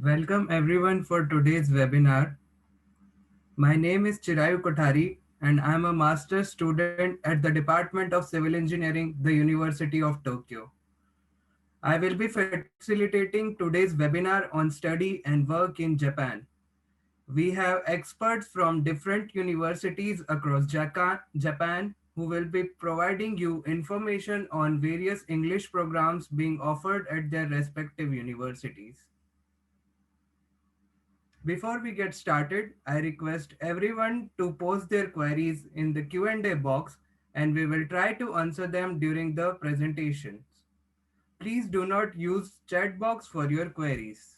Welcome everyone for today's webinar. My name is Chirayu Kothari and I am a master's student at the Department of Civil Engineering, the University of Tokyo. I will be facilitating today's webinar on study and work in Japan. We have experts from different universities across Japan who will be providing you information on various English programs being offered at their respective universities. Before we get started, I request everyone to post their queries in the Q&A box and we will try to answer them during the presentations. Please do not use chat box for your queries.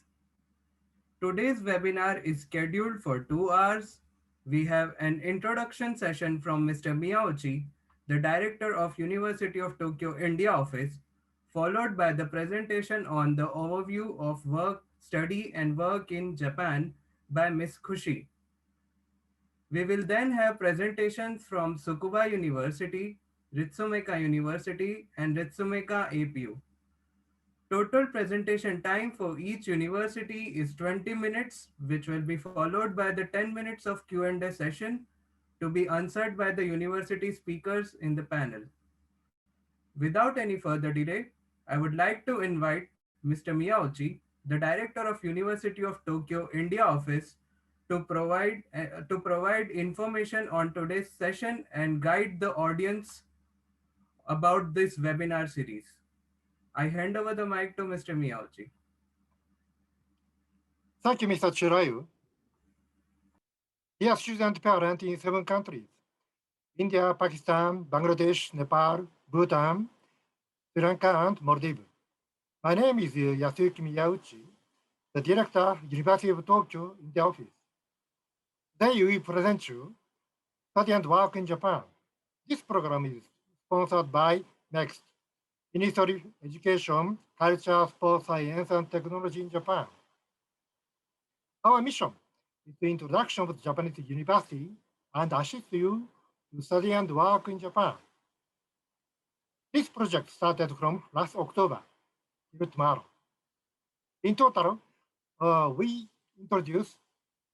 Today's webinar is scheduled for 2 hours. We have an introduction session from Mr. Miyauchi, the Director of University of Tokyo India Office, followed by the presentation on the overview of work, study and work in Japan by Ms. Khushi. We will then have presentations from Tsukuba University, Ritsumeikan University and Ritsumeikan APU. Total presentation time for each university is 20 minutes, which will be followed by the 10 minutes of Q&A session to be answered by the university speakers in the panel. Without any further delay, I would like to invite Mr. Miyauchi, the Director of University of Tokyo India Office, to provide information on today's session and guide the audience about this webinar series. I hand over the mic to Mr. Miyauchi. Thank you, Mr. Chirayu. Dear student parents in 7 countries, India, Pakistan, Bangladesh, Nepal, Bhutan, Sri Lanka, and Maldives. My name is Yasuki Miyauchi, the Director, University of Tokyo in the office. Today we present you Study and Work in Japan. This program is sponsored by NEXT, Ministry of Education, Culture, Sports, Science, and Technology in Japan. Our mission is the introduction of Japanese university and assist you to study and work in Japan. This project started from last October till tomorrow. In total, we introduced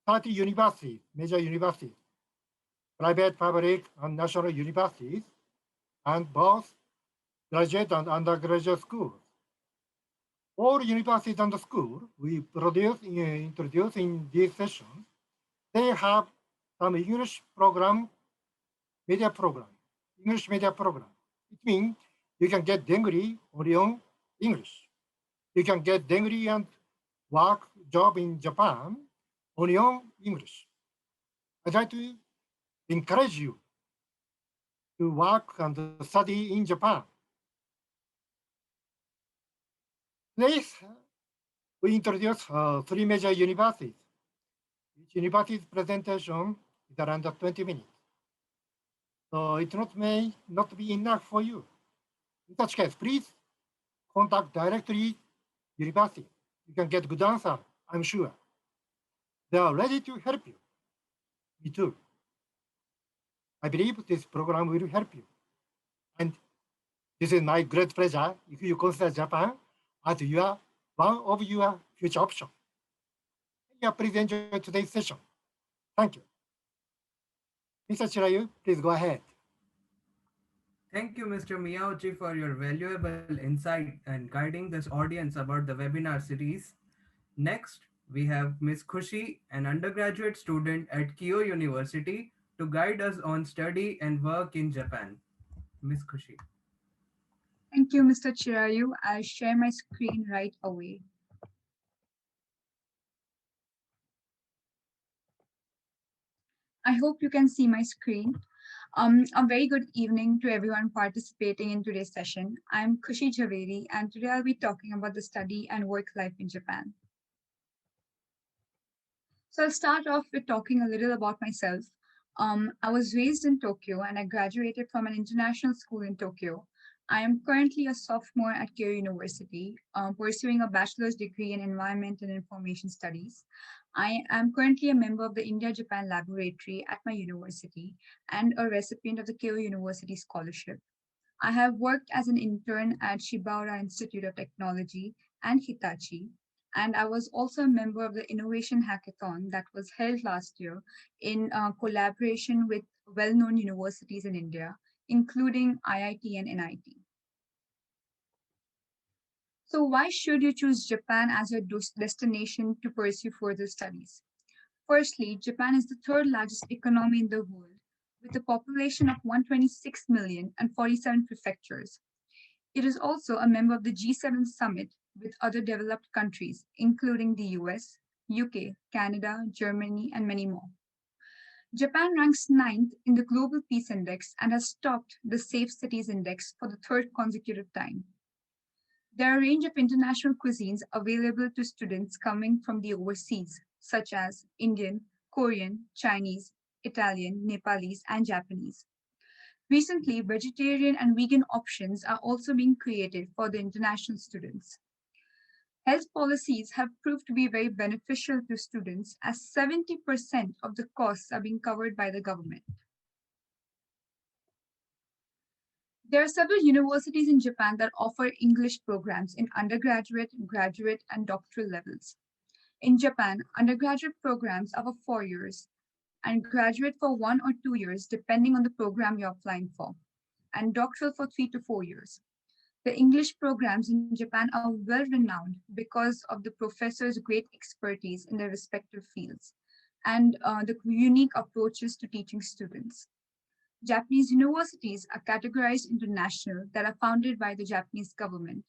30 universities, major universities, private, public, and national universities, and both graduate and undergraduate schools. All universities and schools we introduce in these sessions, they have some English media program. It means you can get degree only on English. You can get degree and work job in Japan only on English. I'd like to encourage you to work and study in Japan. Today, we introduce 3 major universities. Each university's presentation is around 20 minutes. So it may not be enough for you. In such case, please contact directly university. You can get good answer, I'm sure. They are ready to help you. Me too. I believe this program will help you. And this is my great pleasure if you consider Japan as one of your future options. Please enjoy today's session. Thank you. Mr. Chirayu, please go ahead. Thank you, Mr. Miyauchi, for your valuable insight and guiding this audience about the webinar series. Next, we have Ms. Khushi, an undergraduate student at Kyoto University, to guide us on study and work in Japan. Ms. Khushi. Thank you, Mr. Chirayu. I'll share my screen right away. I hope you can see my screen. A very good evening to everyone participating in today's session. I'm Khushi Javeri, and today I'll be talking about the study and work life in Japan. So I'll start off with talking a little about myself. I was raised in Tokyo and I graduated from an international school in Tokyo. I am currently a sophomore at Kyoto University, pursuing a bachelor's degree in Environment and Information Studies. I am currently a member of the India-Japan Laboratory at my university and a recipient of the Kyoto University Scholarship. I have worked as an intern at Shibaura Institute of Technology and Hitachi, And I was also a member of the Innovation Hackathon that was held last year in collaboration with well known universities in India, including IIT and NIT. So, why should you choose Japan as your destination to pursue further studies? Firstly, Japan is the third largest economy in the world, with a population of 126 million and 47 prefectures. It is also a member of the G7 summit with other developed countries, including the US, UK, Canada, Germany, and many more. Japan ranks ninth in the Global Peace Index and has topped the Safe Cities Index for the third consecutive time. There are a range of international cuisines available to students coming from the overseas, such as Indian, Korean, Chinese, Italian, Nepalese, and Japanese. Recently, vegetarian and vegan options are also being created for the international students. Health policies have proved to be very beneficial to students as 70% of the costs are being covered by the government. There are several universities in Japan that offer English programs in undergraduate, graduate, and doctoral levels. In Japan, undergraduate programs are for 4 years and graduate for 1 or 2 years, depending on the program you're applying for, and doctoral for 3 to 4 years. The English programs in Japan are well renowned because of the professors' great expertise in their respective fields and the unique approaches to teaching students. Japanese universities are categorized into national, that are founded by the Japanese government,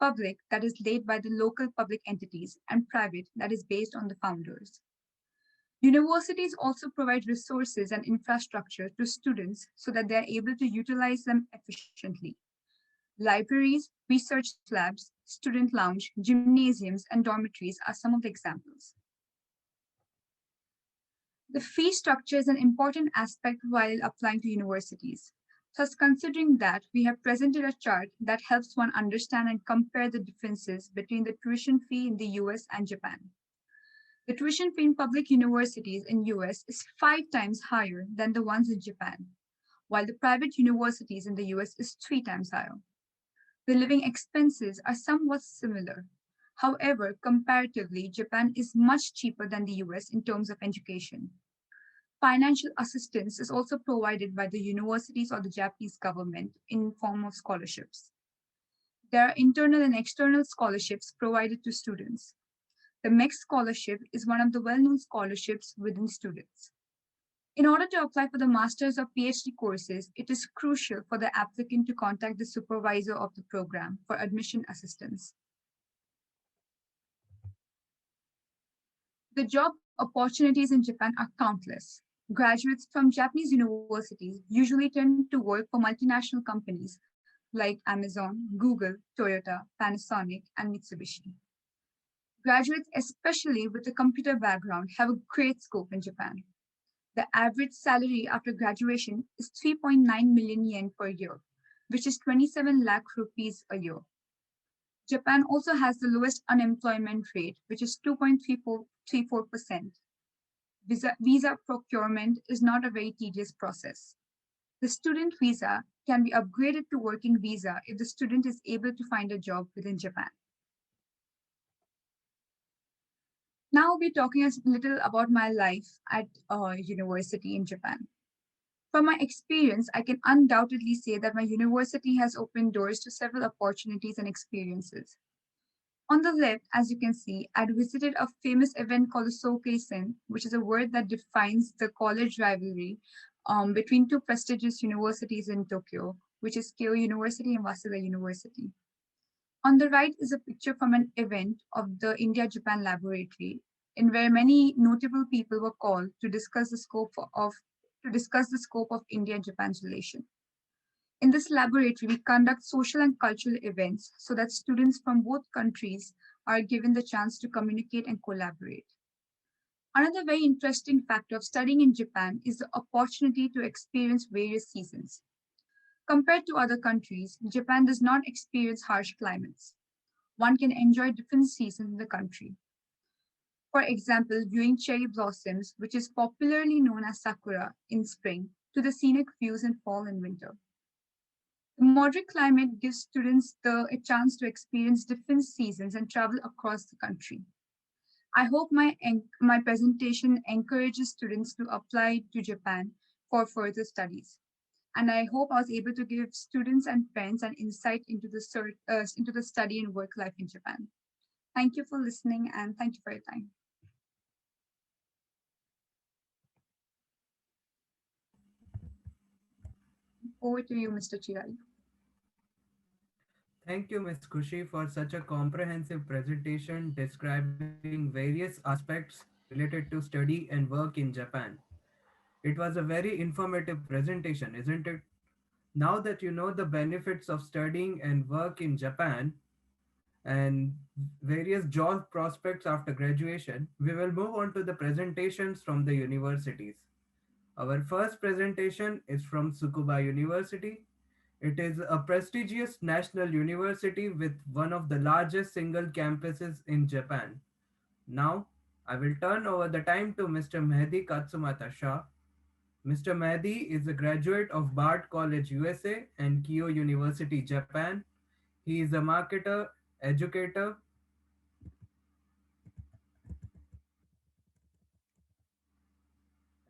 public, that is led by the local public entities, and private, that is based on the founders. Universities also provide resources and infrastructure to students so that they are able to utilize them efficiently. Libraries, research labs, student lounge, gymnasiums, and dormitories are some of the examples. The fee structure is an important aspect while applying to universities. Thus, considering that, we have presented a chart that helps one understand and compare the differences between the tuition fee in the US and Japan. The tuition fee in public universities in US is 5 times higher than the ones in Japan, while the private universities in the US is 3 times higher. The living expenses are somewhat similar. However, comparatively, Japan is much cheaper than the US in terms of education. Financial assistance is also provided by the universities or the Japanese government in form of scholarships. There are internal and external scholarships provided to students. The MEX scholarship is one of the well-known scholarships within students. In order to apply for the master's or PhD courses, it is crucial for the applicant to contact the supervisor of the program for admission assistance. The job opportunities in Japan are countless. Graduates from Japanese universities usually tend to work for multinational companies like Amazon, Google, Toyota, Panasonic, and Mitsubishi. Graduates, especially with a computer background, have a great scope in Japan. The average salary after graduation is 3.9 million yen per year, which is 27 lakh rupees a year. Japan also has the lowest unemployment rate, which is 2.34%. Visa procurement is not a very tedious process. The student visa can be upgraded to working visa if the student is able to find a job within Japan. Now I'll be talking a little about my life at university in Japan. From my experience, I can undoubtedly say that my university has opened doors to several opportunities and experiences. On the left, as you can see, I'd visited a famous event called the Sokeisen, which is a word that defines the college rivalry between two prestigious universities in Tokyo, which is Keio University and Waseda University. On the right is a picture from an event of the India-Japan Laboratory, in where many notable people were called to discuss the scope of India-Japan's relation. In this laboratory, we conduct social and cultural events so that students from both countries are given the chance to communicate and collaborate. Another very interesting factor of studying in Japan is the opportunity to experience various seasons. Compared to other countries, Japan does not experience harsh climates. One can enjoy different seasons in the country. For example, viewing cherry blossoms, which is popularly known as sakura in spring, to the scenic views in fall and winter. The moderate climate gives students a chance to experience different seasons and travel across the country. I hope my presentation encourages students to apply to Japan for further studies. And I hope I was able to give students and parents an insight into into the study and work life in Japan. Thank you for listening and thank you for your time. Over to you, Mr. Chirali. Thank you, Ms. Kushi, for such a comprehensive presentation describing various aspects related to study and work in Japan. It was a very informative presentation, isn't it? Now that you know the benefits of studying and work in Japan and various job prospects after graduation, we will move on to the presentations from the universities. Our first presentation is from Tsukuba University. It is a prestigious national university with one of the largest single campuses in Japan. Now, I will turn over the time to Mr. Mehdi Katsumata Shah. Mr. Mehdi is a graduate of Bard College, USA and Kyoto University, Japan. He is a marketer, educator,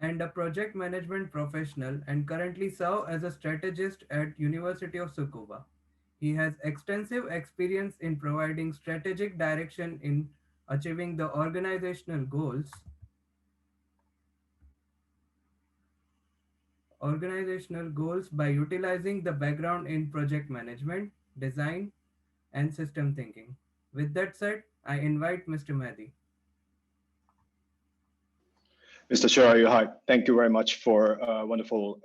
and a project management professional and currently serve as a strategist at University of Tsukuba. He has extensive experience in providing strategic direction in achieving the organizational goals by utilizing the background in project management, design, and system thinking. With that said, I invite Mr. Mehdi. Mr. Shirayu, hi. Thank you very much for a wonderful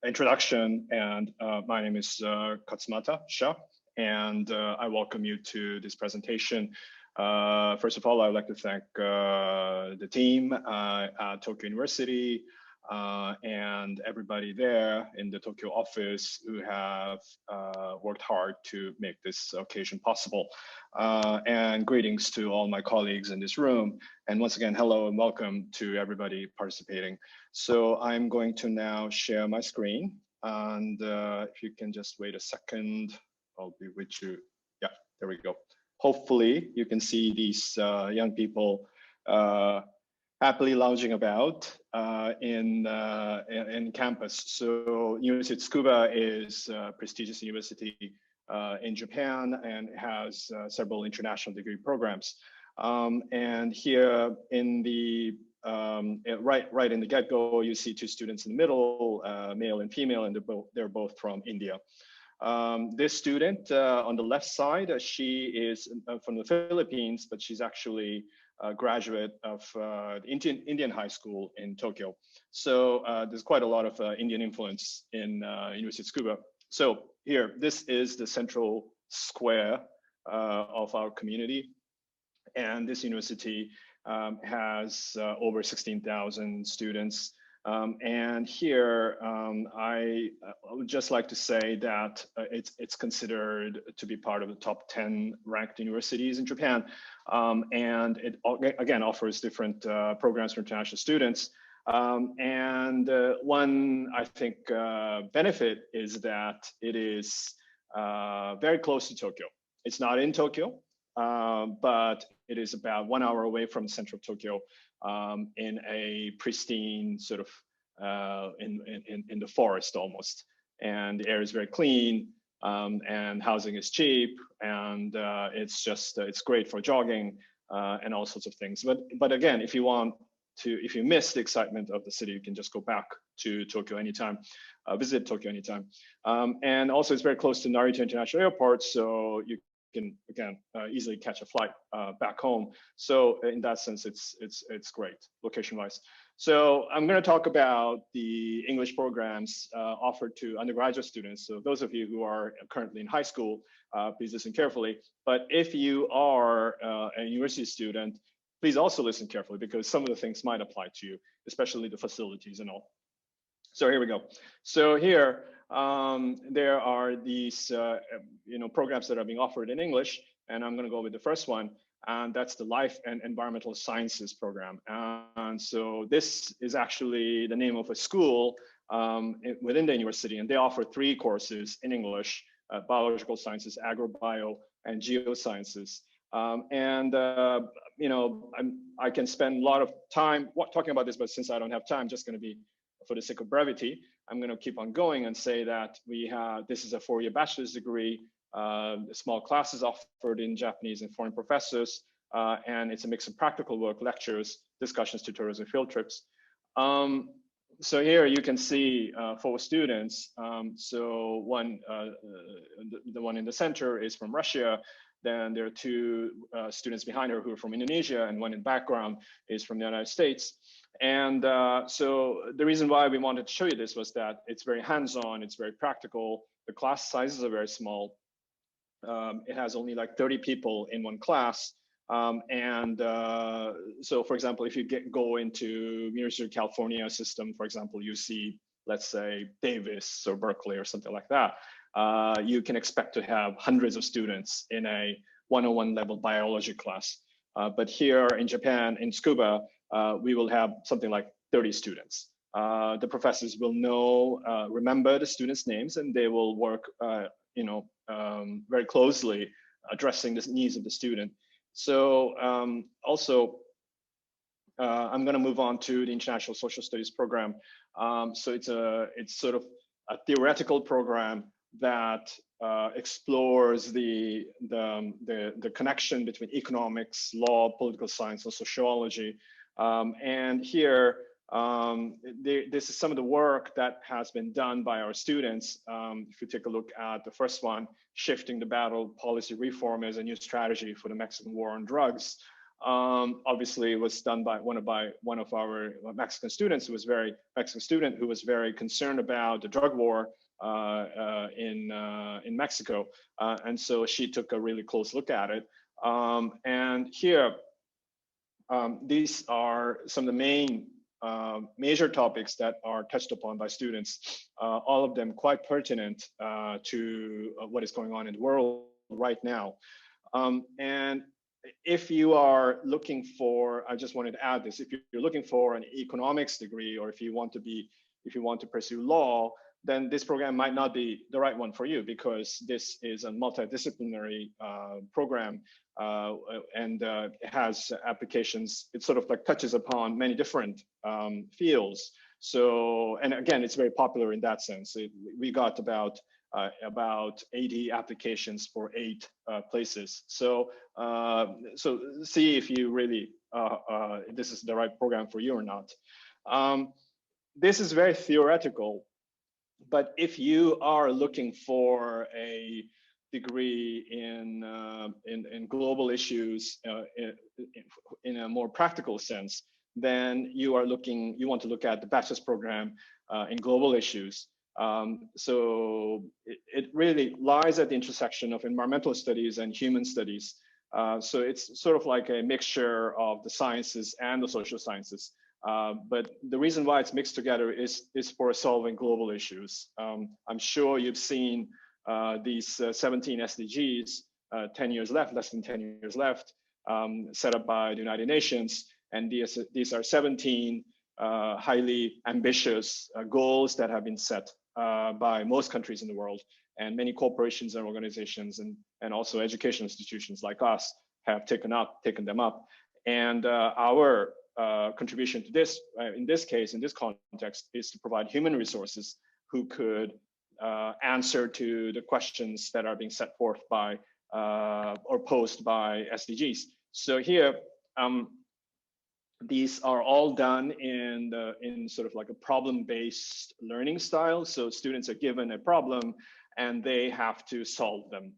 introduction. And my name is Katsumata Shah, and I welcome you to this presentation. First of all, I would like to thank the team at Tokyo University and everybody there in the Tokyo office who have worked hard to make this occasion possible. And greetings to all my colleagues in this room. And once again, hello and welcome to everybody participating. So I'm going to now share my screen. And if you can just wait a second, I'll be with you. Yeah, there we go. Hopefully you can see these young people happily lounging about in campus. So University of Tsukuba is a prestigious university in Japan and has several international degree programs. And here in the right in the get-go, you see two students in the middle, male and female, and they're both from India. This student on the left side, she is from the Philippines, but she's actually a graduate of Indian high school in Tokyo. So there's quite a lot of Indian influence in University of Tsukuba. So here, this is the central square of our community. And this university has over 16,000 students. And here, I would just like to say that it's considered to be part of the top 10 ranked universities in Japan. And it, again, offers different programs for international students. And one, I think, benefit is that it is very close to Tokyo. It's not in Tokyo, but it is about 1 hour away from central Tokyo in a pristine sort of in the forest almost. And the air is very clean and housing is cheap. And it's just, it's great for jogging and all sorts of things. But again, if you miss the excitement of the city, you can just go back to Tokyo anytime, visit Tokyo anytime. And also it's very close to Narita International Airport. So you can again easily catch a flight back home. So in that sense, it's great location-wise. So I'm going to talk about the English programs offered to undergraduate students. So those of you who are currently in high school, please listen carefully. But if you are a university student, please also listen carefully because some of the things might apply to you, especially the facilities and all. So here we go. So here, there are these programs that are being offered in English, and I'm going to go with the first one, and that's the Life and Environmental Sciences program. And so this is actually the name of a school within the university, and they offer 3 courses in English: biological sciences, agrobio, and geosciences. And I can spend a lot of time talking about this, but since I don't have time, just going to be, for the sake of brevity, I'm going to keep on going and say that this is a 4-year bachelor's degree, small classes offered in Japanese and foreign professors, and it's a mix of practical work, lectures, discussions, tutorials, and field trips. So here you can see 4 students. So the one in the center is from Russia. Then there are 2 students behind her who are from Indonesia, and one in the background is from the United States. And so the reason why we wanted to show you this was that it's very hands-on, it's very practical. The class sizes are very small. It has only like 30 people in one class. So, for example, if you go into University of California system, for example, you see, let's say, Davis or Berkeley or something like that, you can expect to have hundreds of students in a 101 level biology class. But here in Japan, in Tsukuba, we will have something like 30 students. The professors will remember the students' names, and they will work, very closely addressing the needs of the student. So also, I'm going to move on to the International Social Studies program. So it's sort of a theoretical program that explores the connection between economics, law, political science, and sociology. And here, this is some of the work that has been done by our students. If you take a look at the first one, Shifting the Battle, Policy Reform as a New Strategy for the Mexican War on Drugs. Obviously, it was done by one of our Mexican students who was very concerned about the drug war in Mexico, and so she took a really close look at it. And here, these are some of the main major topics that are touched upon by students, all of them quite pertinent to what is going on in the world right now. And if you are looking for, I just wanted to add this, if you're looking for an economics degree, or if you want to pursue law, then this program might not be the right one for you, because this is a multidisciplinary program, and it has applications. It sort of like touches upon many different fields. So, and again, it's very popular in that sense. We got about 80 applications for 8 places. So, so see if you really this is the right program for you or not. This is very theoretical, but if you are looking for a degree in global issues in a more practical sense, then you want to look at the bachelor's program in global issues. So it really lies at the intersection of environmental studies and human studies. So it's sort of like a mixture of the sciences and the social sciences. But the reason why it's mixed together is for solving global issues. I'm sure you've seen these 17 SDGs, 10 years left, less than 10 years left, set up by the United Nations. And these are 17 highly ambitious goals that have been set by most countries in the world, and many corporations and organizations and also education institutions like us have taken them up. And our contribution to this, in this case, in this context, is to provide human resources who could answer to the questions that are being set forth by or posed by SDGs. So here, these are all done in sort of like a problem-based learning style. So students are given a problem and they have to solve them.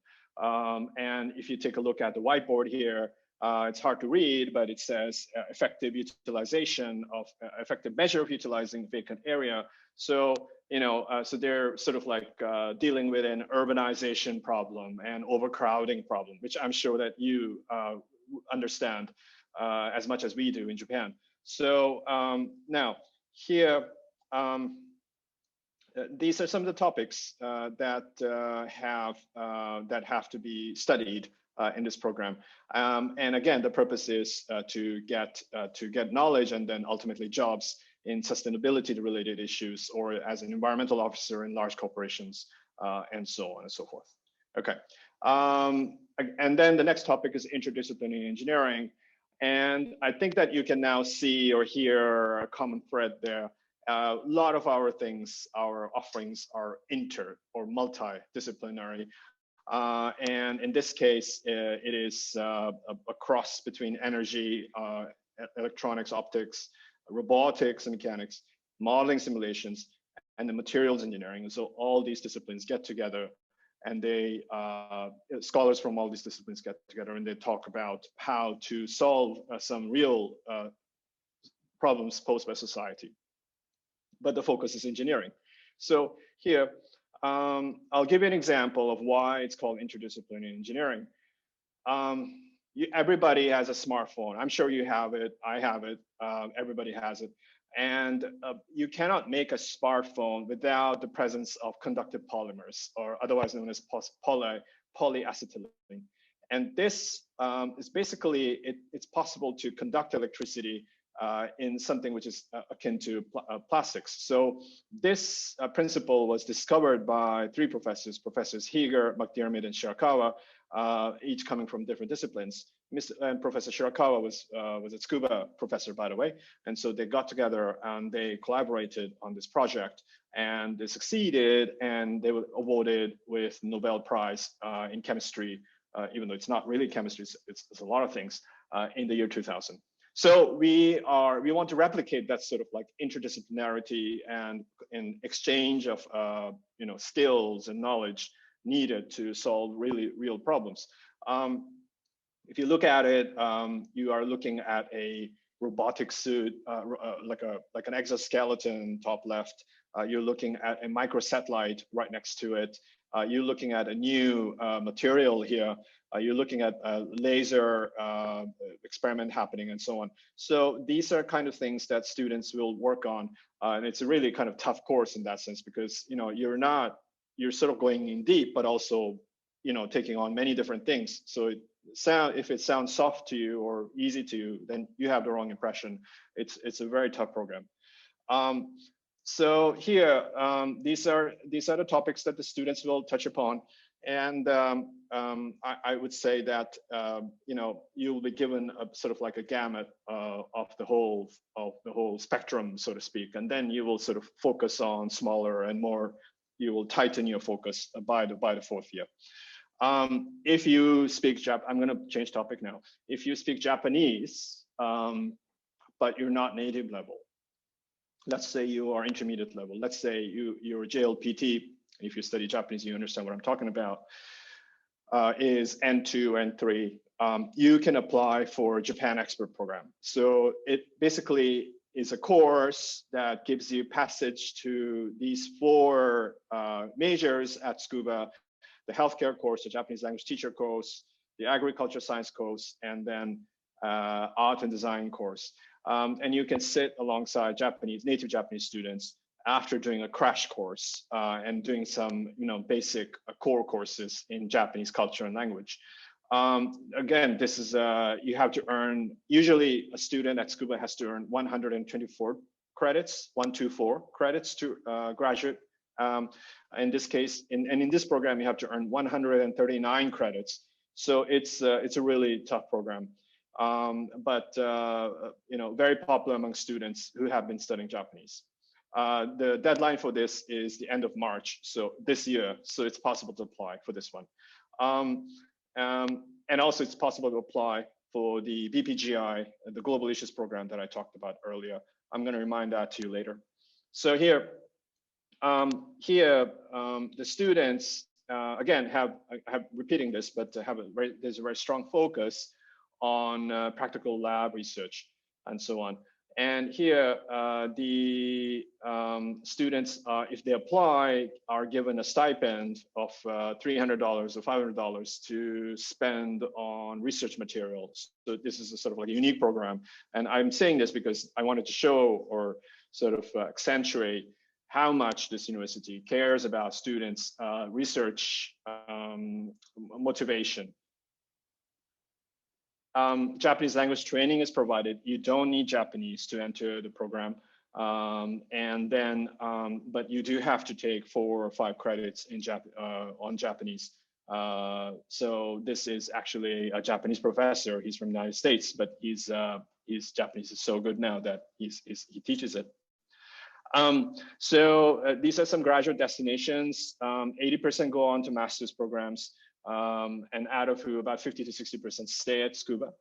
And if you take a look at the whiteboard here, it's hard to read, but it says effective measure of utilizing vacant area. So, so they're sort of like dealing with an urbanization problem and overcrowding problem, which I'm sure that you understand as much as we do in Japan. So now here, these are some of the topics that have to be studied in this program. And again, the purpose is to get knowledge and then ultimately jobs in sustainability related issues, or as an environmental officer in large corporations, and so on and so forth. Okay. And then the next topic is interdisciplinary engineering. And I think that you can now see or hear a common thread there. A lot of our things, our offerings are inter or multidisciplinary. And in this case, it is a cross between energy, electronics, optics, robotics and mechanics, modeling simulations, and the materials engineering. And so all these disciplines get together and they scholars from all these disciplines get together and they talk about how to solve some real problems posed by society. But the focus is engineering. So here, I'll give you an example of why it's called interdisciplinary engineering. Everybody has a smartphone. I'm sure you have it. I have it. Everybody has it. And you cannot make a smartphone without the presence of conductive polymers, or otherwise known as polyacetylene. And this is basically, it's possible to conduct electricity in something which is akin to plastics. So this principle was discovered by three professors, Professors Heeger, McDermott, and Shirakawa, each coming from different disciplines. And Professor Shirakawa was a scuba professor, by the way. And so they got together and they collaborated on this project and they succeeded and they were awarded with Nobel Prize in chemistry, even though it's not really chemistry, it's a lot of things, in the year 2000. So we want to replicate that sort of like interdisciplinarity and in exchange of skills and knowledge needed to solve really real problems. If you look at it, you are looking at a robotic suit, like an exoskeleton top left. You're looking at a microsatellite right next to it. You're looking at a new material here. You're looking at a laser experiment happening and so on. So these are kind of things that students will work on. And it's a really kind of tough course in that sense, because you're sort of going in deep, but also taking on many different things. So if it sounds soft to you or easy to you, then you have the wrong impression. It's a very tough program. So here, these are the topics that the students will touch upon, and I would say that you will be given a sort of like a gamut of the whole spectrum, so to speak, and then you will sort of focus on smaller and more. You will tighten your focus by the fourth year. If you speak I'm going to change topic now. If you speak Japanese, but you're not native level, let's say you are intermediate level, let's say you're JLPT, if you study Japanese, you understand what I'm talking about, is N2, N3, you can apply for Japan Expert Program. So it basically is a course that gives you passage to these four majors at Tsukuba: the healthcare course, the Japanese language teacher course, the agriculture science course, and then art and design course. And you can sit alongside native Japanese students after doing a crash course and doing some basic core courses in Japanese culture and language. Again, this is you have to earn, usually a student at Tsukuba has to earn 124 credits, 124 credits to graduate. In this case, in this program, you have to earn 139 credits. So it's a really tough program, but very popular among students who have been studying Japanese. The deadline for this is the end of March, so this year. So it's possible to apply for this one, and also it's possible to apply for the BPGI, the Global Issues Program that I talked about earlier. I'm going to remind that to you later. So here. The students again have repeating this, but there's a very strong focus on practical lab research and so on. And here the students, if they apply, are given a stipend of $300 or $500 to spend on research materials. So this is a sort of like a unique program. And I'm saying this because I wanted to show or sort of accentuate how much this university cares about students' research motivation. Japanese language training is provided. You don't need Japanese to enter the program. But you do have to take 4 or 5 credits on Japanese. So this is actually a Japanese professor. He's from the United States, but his Japanese is so good now that he teaches it. These are some graduate destinations. 80% go on to master's programs, and out of who about 50 to 60% stay at Scuba.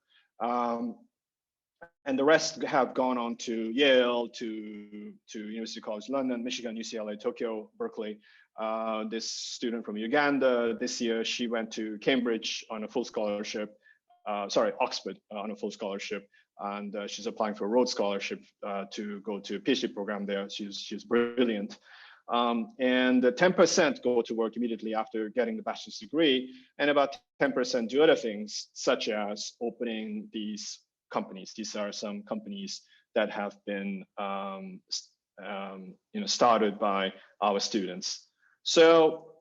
And the rest have gone on to Yale, to University College London, Michigan, UCLA, Tokyo, Berkeley. This student from Uganda, this year she went to Cambridge on a full scholarship. Oxford on a full scholarship, and she's applying for a Rhodes Scholarship to go to a PhD program there. She's brilliant. And 10% go to work immediately after getting the bachelor's degree, and about 10% do other things, such as opening these companies. These are some companies that have been started by our students. So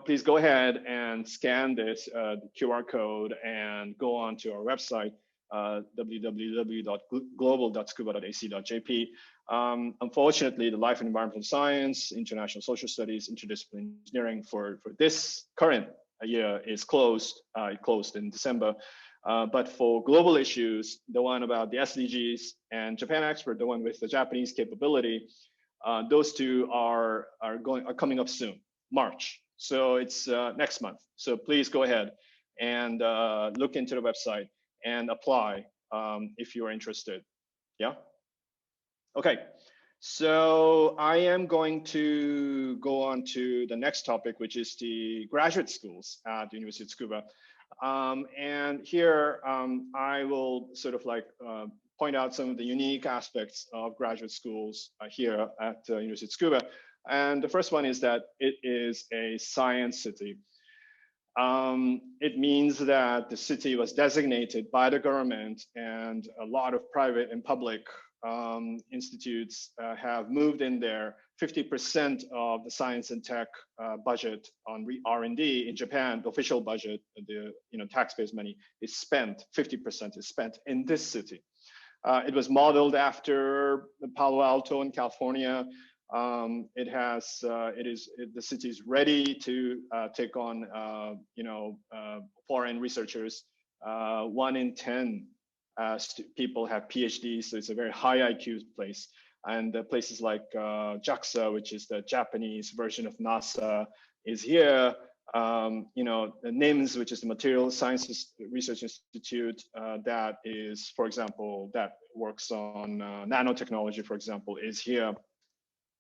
please go ahead and scan this QR code and go on to our website, www.global.scuba.ac.jp. Unfortunately, the Life and Environmental Science, International Social Studies, Interdisciplinary Engineering for this current year is closed. It closed in December. But for global issues, the one about the SDGs and Japan Expert, the one with the Japanese capability, those two are coming up soon, March. So it's next month. So please go ahead and look into the website and apply if you are interested. Yeah. Okay. So I am going to go on to the next topic, which is the graduate schools at the University of Tsukuba. And here I will sort of point out some of the unique aspects of graduate schools here at University of Tsukuba. And the first one is that it is a science city. It means that the city was designated by the government, and a lot of private and public institutes have moved in there. 50% of the science and tech budget on R&D in Japan, the official budget, the taxpayers' money is spent. 50% is spent in this city. It was modeled after Palo Alto in California. The city is ready to take on foreign researchers. 1 in 10 people have PhDs, so it's a very high IQ place. And places like JAXA, which is the Japanese version of NASA, is here. The NIMS, which is the Material Sciences Research Institute, that is, for example, that works on nanotechnology, for example, is here.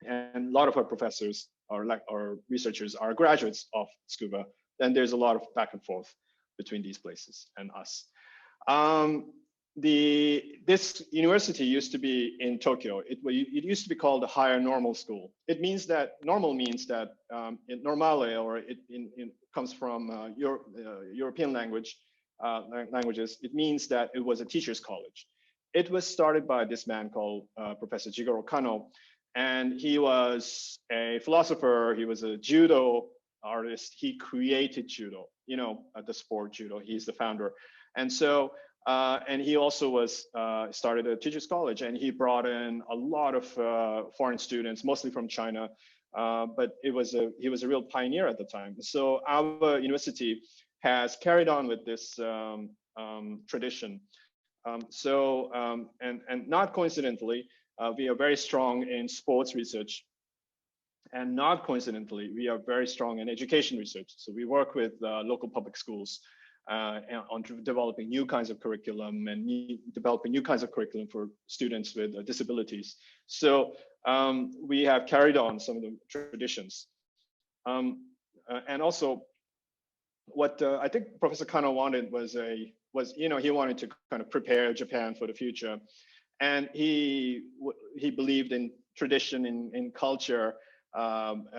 And a lot of our professors or researchers are graduates of Tsukuba. Then there's a lot of back and forth between these places and us. This university used to be in Tokyo. It used to be called the Higher Normal School. It means that normal means that normale, or it comes from European languages. It means that it was a teacher's college. It was started by this man called Professor Jigoro Kano, and he was a philosopher. He was a judo artist. He created judo, the sport judo. He's the founder, and so. And he also started a teachers college, and he brought in a lot of foreign students, mostly from China. But he was a real pioneer at the time. So our university has carried on with this tradition. And not coincidentally, we are very strong in sports research. And not coincidentally, we are very strong in education research. So we work with local public schools on developing new kinds of curriculum and developing new kinds of curriculum for students with disabilities. So we have carried on some of the traditions. And also, what I think Professor Kano wanted was he wanted to kind of prepare Japan for the future, and he believed in tradition, in culture,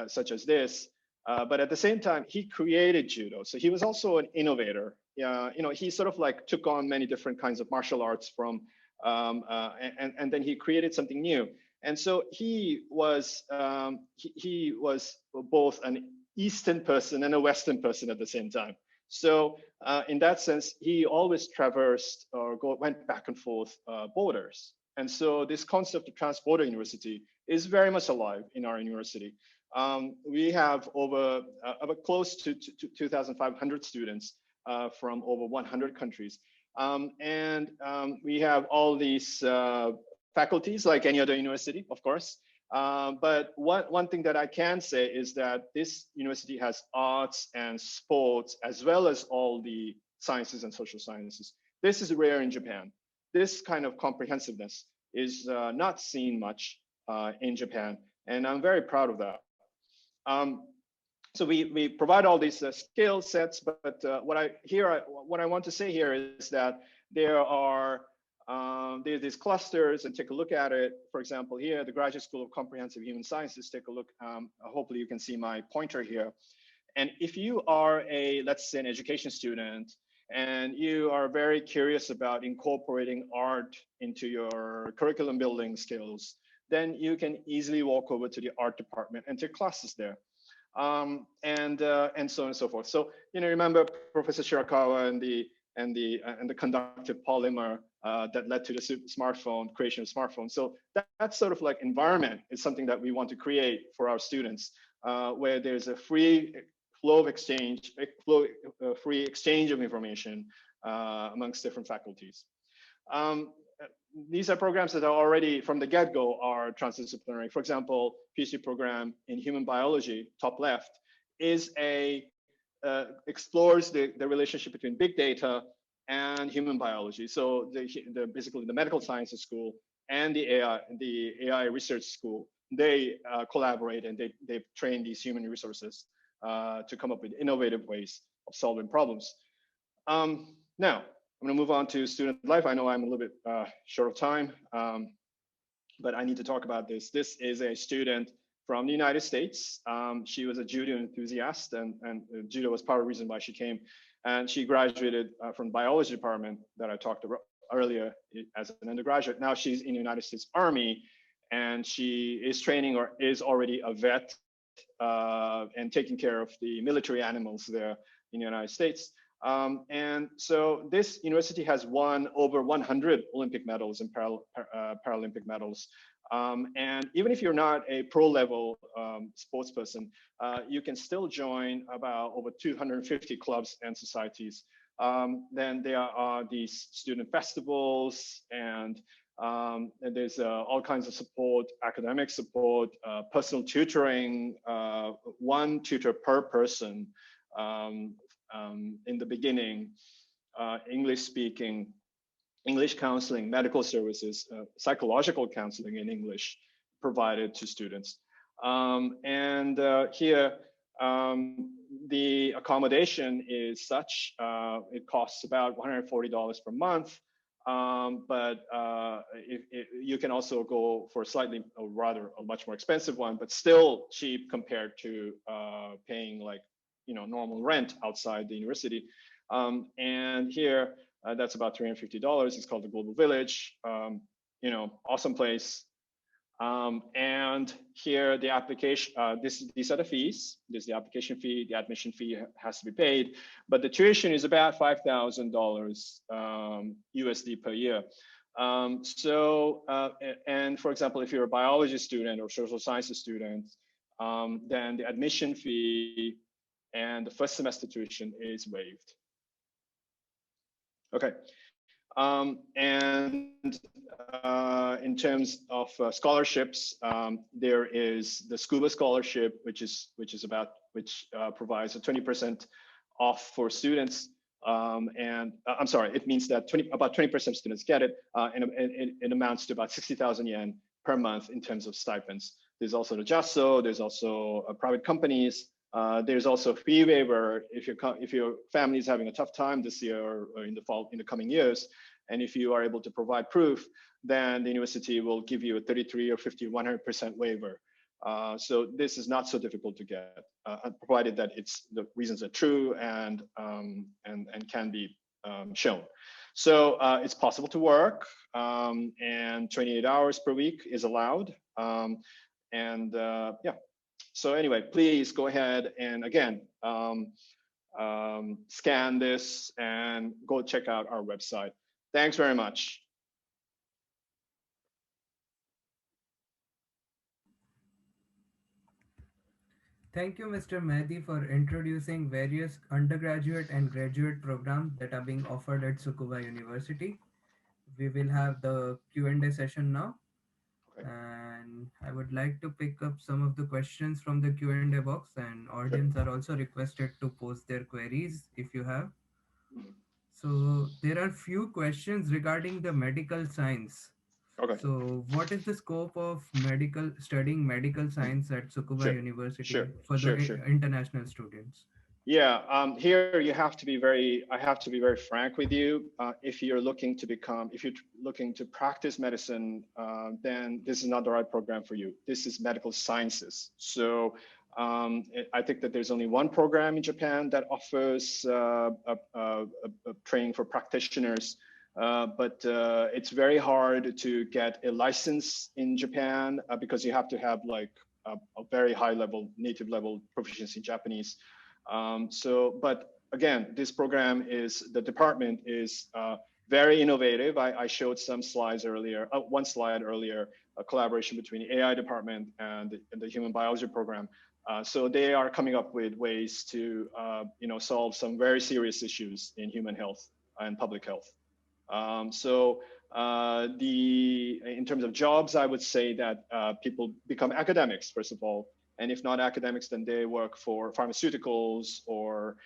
such as this. But at the same time, he created judo. So he was also an innovator. He sort of took on many different kinds of martial arts from, and then he created something new. And so he was both an Eastern person and a Western person at the same time. So in that sense, he always traversed or went back and forth borders. And so this concept of trans-border university is very much alive in our university. We have over close to 2,500 students from over 100 countries. We have all these faculties like any other university, of course. But one thing that I can say is that this university has arts and sports, as well as all the sciences and social sciences. This is rare in Japan. This kind of comprehensiveness is not seen much in Japan, and I'm very proud of that. So we provide all these skill sets, but what I want to say here is that there are these clusters, and take a look at it. For example, here, the Graduate School of Comprehensive Human Sciences, take a look. Hopefully you can see my pointer here. And if you are let's say an education student, and you are very curious about incorporating art into your curriculum building skills, then you can easily walk over to the art department and take classes there. And so on and so forth. So, remember Professor Shirakawa and the conductive polymer that led to the smartphone, creation of smartphones. So that sort of like environment is something that we want to create for our students, where there's a free flow of exchange, free exchange of information amongst different faculties. These are programs that are already from the get-go are transdisciplinary. For example, PhD program in human biology, top left, is explores the relationship between big data and human biology. So basically the medical sciences school and the AI research school, they collaborate, and they train these human resources to come up with innovative ways of solving problems. Now, I'm going to move on to student life. I know I'm a little bit short of time, but I need to talk about this. This is a student from the United States. She was a judo enthusiast, and judo was part of the reason why she came. And she graduated from the biology department that I talked about earlier as an undergraduate. Now she's in the United States Army, and she is training or is already a vet and taking care of the military animals there in the United States. And so this university has won over 100 Olympic medals and Paralympic medals. And even if you're not a pro level sports person, you can still join about over 250 clubs and societies. Then there are these student festivals, and there's all kinds of support, academic support, personal tutoring, one tutor per person. In the beginning, English speaking, English counseling, medical services, psychological counseling in English provided to students. Here, the accommodation is such, it costs about $140 per month. But you can also go for a slightly, or rather a much more expensive one, but still cheap compared to paying like normal rent outside the university. And here, that's about $350. It's called the Global Village. Awesome place. And here, the application, these are the fees. There's the application fee, the admission fee has to be paid, but the tuition is about $5,000 USD per year. And for example, if you're a biology student or social sciences student, then the admission fee and the first semester tuition is waived. Okay. In terms of scholarships, there is the scuba scholarship, which provides a 20% off for students. I'm sorry, it means that about 20% of students get it, and it amounts to about 60,000 yen per month in terms of stipends. There's also the JASO, there's also private companies. There's also a fee waiver if your family is having a tough time this year or in the coming years, and if you are able to provide proof, then the university will give you a 33 or 50, 100% waiver. So this is not so difficult to get, provided that the reasons are true and can be shown. So it's possible to work, and 28 hours per week is allowed. Yeah. So anyway, please go ahead and again, scan this and go check out our website. Thanks very much. Thank you, Mr. Mehdi, for introducing various undergraduate and graduate programs that are being offered at Tsukuba University. We will have the Q&A session now, Okay. and I would like to pick up some of the questions from the Q&A box, and Sure. audience are also requested to post their queries if you have. Mhm. So there are few questions regarding the medical science. Okay. So what is the scope of medical studying medical Mhm. science at Tsukuba Sure. Sure. University for the Sure. Sure. international students? Yeah, here you have to be very, I have to be very frank with you. If you're looking to become, if you're looking to practice medicine, then this is not the right program for you. This is medical sciences. So I think that there's only one program in Japan that offers a training for practitioners. But it's very hard to get a license in Japan because you have to have like a very high level, native level proficiency in Japanese. But again, this program is, the department is very innovative. I showed some slides earlier, one slide earlier, a collaboration between the AI department and the human biology program. So they are coming up with ways to, solve some very serious issues in human health and public health. In terms of jobs, I would say that people become academics, first of all. And if not academics, then they work for pharmaceuticals or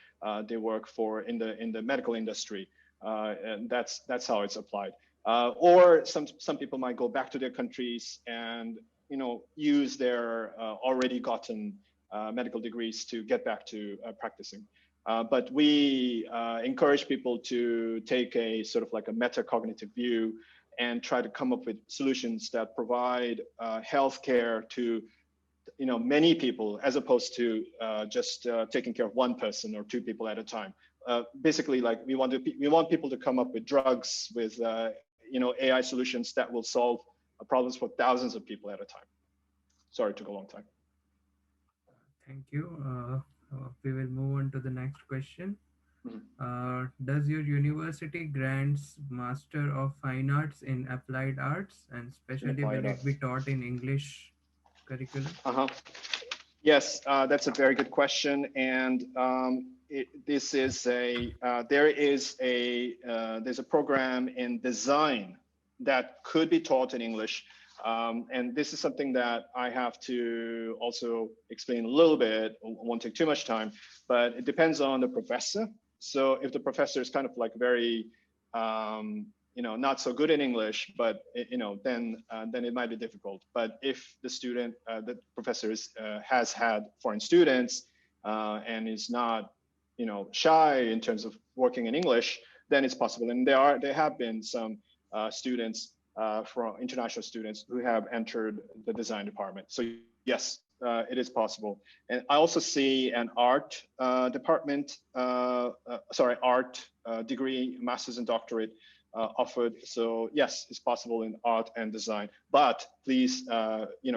they work for in the medical industry. And that's how it's applied. Or some people might go back to their countries and use their already gotten medical degrees to get back to practicing. But we encourage people to take a sort of like a metacognitive view and try to come up with solutions that provide healthcare to many people, as opposed to just taking care of one person or two people at a time. Basically, like we want people to come up with drugs with AI solutions that will solve problems for thousands of people at a time. Sorry, it took a long time. Thank you. We will move on to the next question. Mhm. Does your university grants Master of Fine Arts in Applied Arts, and In especially applied will it be arts. taught in English curriculum? Uh-huh. Yes, that's a very good question, and this is there's a program in design that could be taught in English, and this is something that I have to also explain a little bit. I won't take too much time, but it depends on the professor. So if the professor is kind of like very not so good in English, but then it might be difficult. But if the professor has had foreign students and is not shy in terms of working in English, then it's possible. And there have been some students from international students who have entered the design department. So yes, it is possible. And I also see an art department, art degree, master's and doctorate offered. So yes, it's possible in art and design, but please,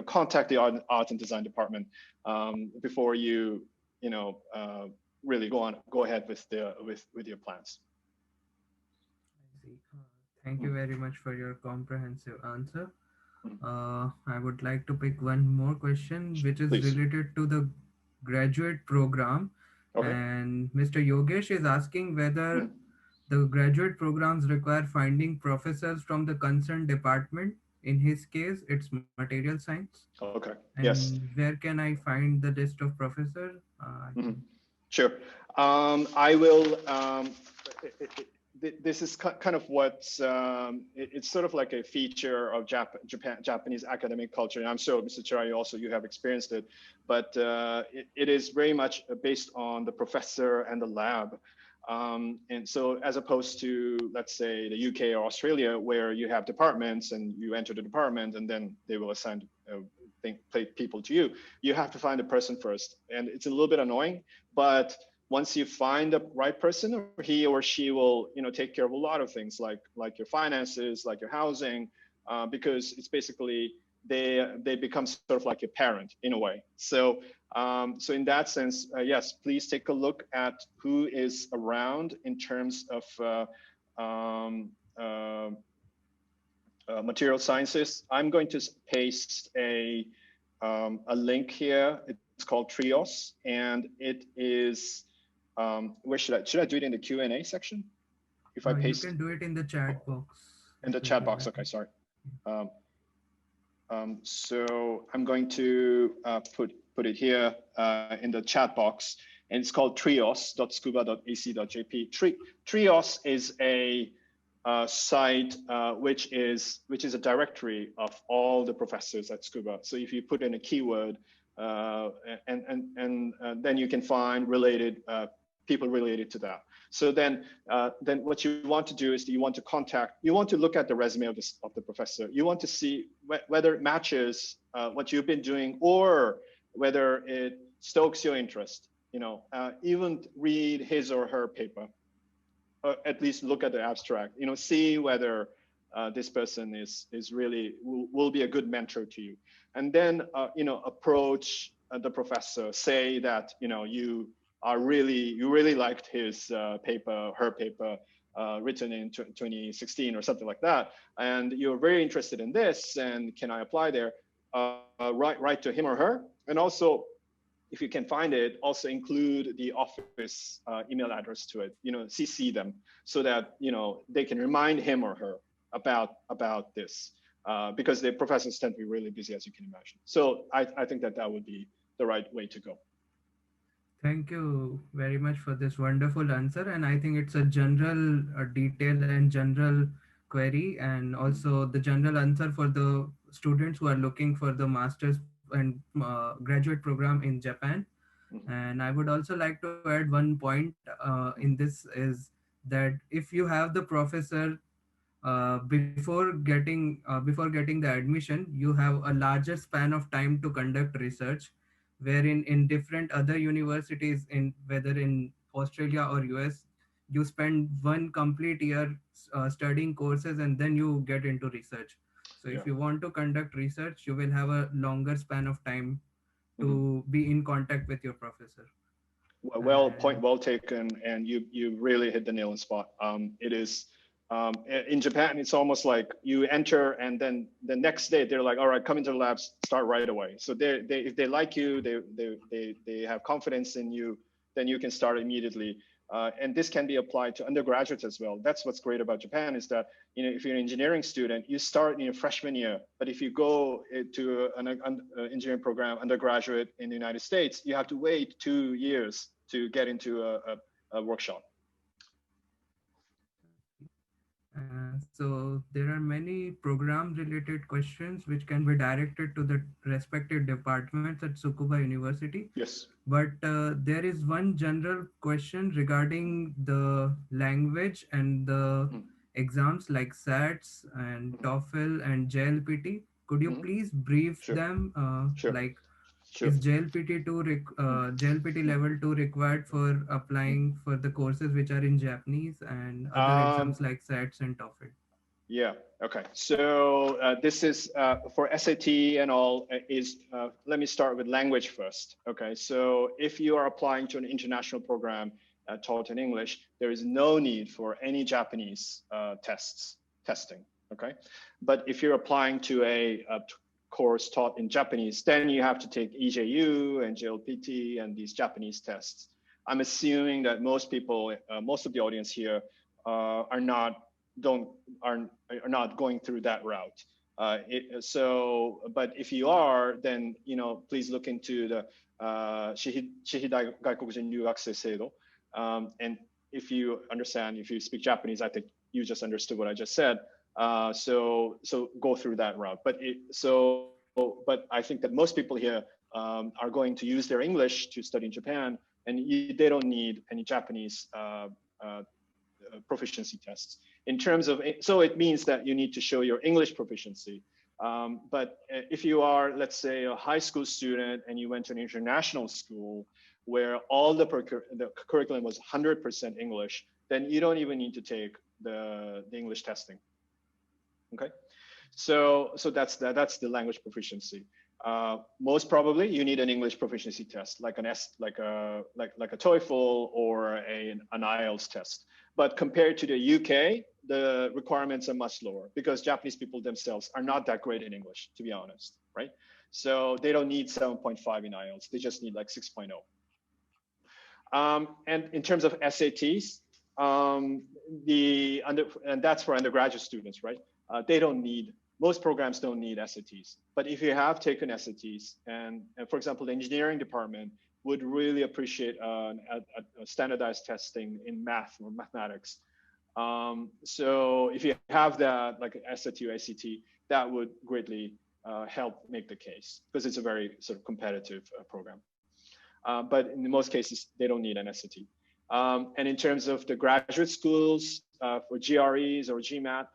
contact the art and design department before you, really go ahead with your plans. I see. Thank you very much for your comprehensive answer. I would like to pick one more question, which is Please. related to the graduate program. Okay. And Mr. Yogesh is asking whether Mhm. the graduate programs require finding professors from the concerned department. In his case, it's material science. Okay. Yes. And where can I find the list of professors? I Mhm. can. Sure. I will. This is kind of what's. It's sort of like a feature of Japanese academic culture. And I'm sure, Mr. Chirai, also you have experienced it, but it is very much based on the professor and the lab. And so, as opposed to, let's say, the UK or Australia, where you have departments and you enter the department and then they will assign people to you, you have to find a person first. And it's a little bit annoying, but once you find the right person, he or she will, take care of a lot of things like your finances, like your housing, because it's basically they become sort of like your parent in a way. So in that sense, yes, please take a look at who is around in terms of material sciences. I'm going to paste a link here. It's called Trios, and it is, where should I do it in the Q&A section? If I You paste can do it in the chat box. in the It will chat be box, better. okay, sorry. So I'm going to put it here in the chat box, and it's called trios.scuba.ac.jp. Trios is a site which is a directory of all the professors at Scuba. So if you put in a keyword, then you can find related people related to that. So then what you want to do is you want to look at the resume of the professor. You want to see whether it matches what you've been doing, or whether it stokes your interest. Even read his or her paper, or at least look at the abstract. See whether this person is really will be a good mentor to you, and then approach the professor. Say that you really liked his paper, her paper, written in 2016 or something like that, and you're very interested in this, and can I apply there? Write to him or her, and also, if you can find it, also include the office email address to it. CC them, so that they can remind him or her about this, because the professors tend to be really busy, as you can imagine. So I think that would be the right way to go. Thank you very much for this wonderful answer. And I think it's a general detail and general query, and also the general answer for the students who are looking for the master's and graduate program in Japan. Mhm. And I would also like to add one point in this is that if you have the professor before getting the admission, you have a larger span of time to conduct research, wherein in different other universities, in whether in Australia or US, you spend one complete year studying courses and then you get into research. So Yeah. if you want to conduct research, you will have a longer span of time Mhm. to be in contact with your professor. Point And well taken, and you really hit the nail on spot. It is, in Japan, it's almost like you enter, and then the next day they're like, all right, come into the labs, start right away. So they if they like you, they have confidence in you, then you can start immediately. And this can be applied to undergraduates as well. That's what's great about Japan, is that if you're an engineering student, you start in your freshman year. But if you go to an engineering program undergraduate in the United States, you have to wait 2 years to get into a workshop. so there are many program related questions which can be directed to the respective departments at Tsukuba University. Yes. But there is one general question regarding the language and the Mm-hmm. exams like SATs and Mm-hmm. TOEFL and JLPT. Could you Mm-hmm. please brief Sure. them? Sure. Like, Sure. is JLPT level 2 required for Mm-hmm. applying for the courses which are in Japanese, and other Um, exams like SATs and TOEFL? Yeah. Okay. So this is for SAT and all. Let me start with language first. Okay. So if you are applying to an international program taught in English, there is no need for any Japanese testing. Okay. But if you're applying to a course taught in Japanese, then you have to take EJU and JLPT and these Japanese tests. I'm assuming that most people, most of the audience here, are not don't are not going through that route. But if you are, then please look into the Shihidai Gaikokujin Ryugakusei Seido. And if you speak Japanese, I think you just understood what I just said. So go through that route. But I think that most people here are going to use their English to study in Japan, and they don't need any Japanese proficiency tests. In terms of, so it means that you need to show your English proficiency. But if you are, let's say, a high school student and you went to an international school where all the curriculum was 100% English, then you don't even need to take the English testing. Okay, so that's the language proficiency. Most probably, you need an English proficiency test, like like a TOEFL or an IELTS test. But compared to the UK, the requirements are much lower because Japanese people themselves are not that great in English, to be honest, right? So they don't need 7.5 in IELTS. They just need like 6.0. And in terms of SATs, and that's for undergraduate students, right? They don't need, most programs don't need SATs. But if you have taken SATs, and for example, the engineering department would really appreciate a standardized testing in math or mathematics. So if you have that, like SAT or ACT, that would greatly help make the case, because it's a very sort of competitive program. But in most cases, they don't need an SAT. And in terms of the graduate schools for GREs or GMAT,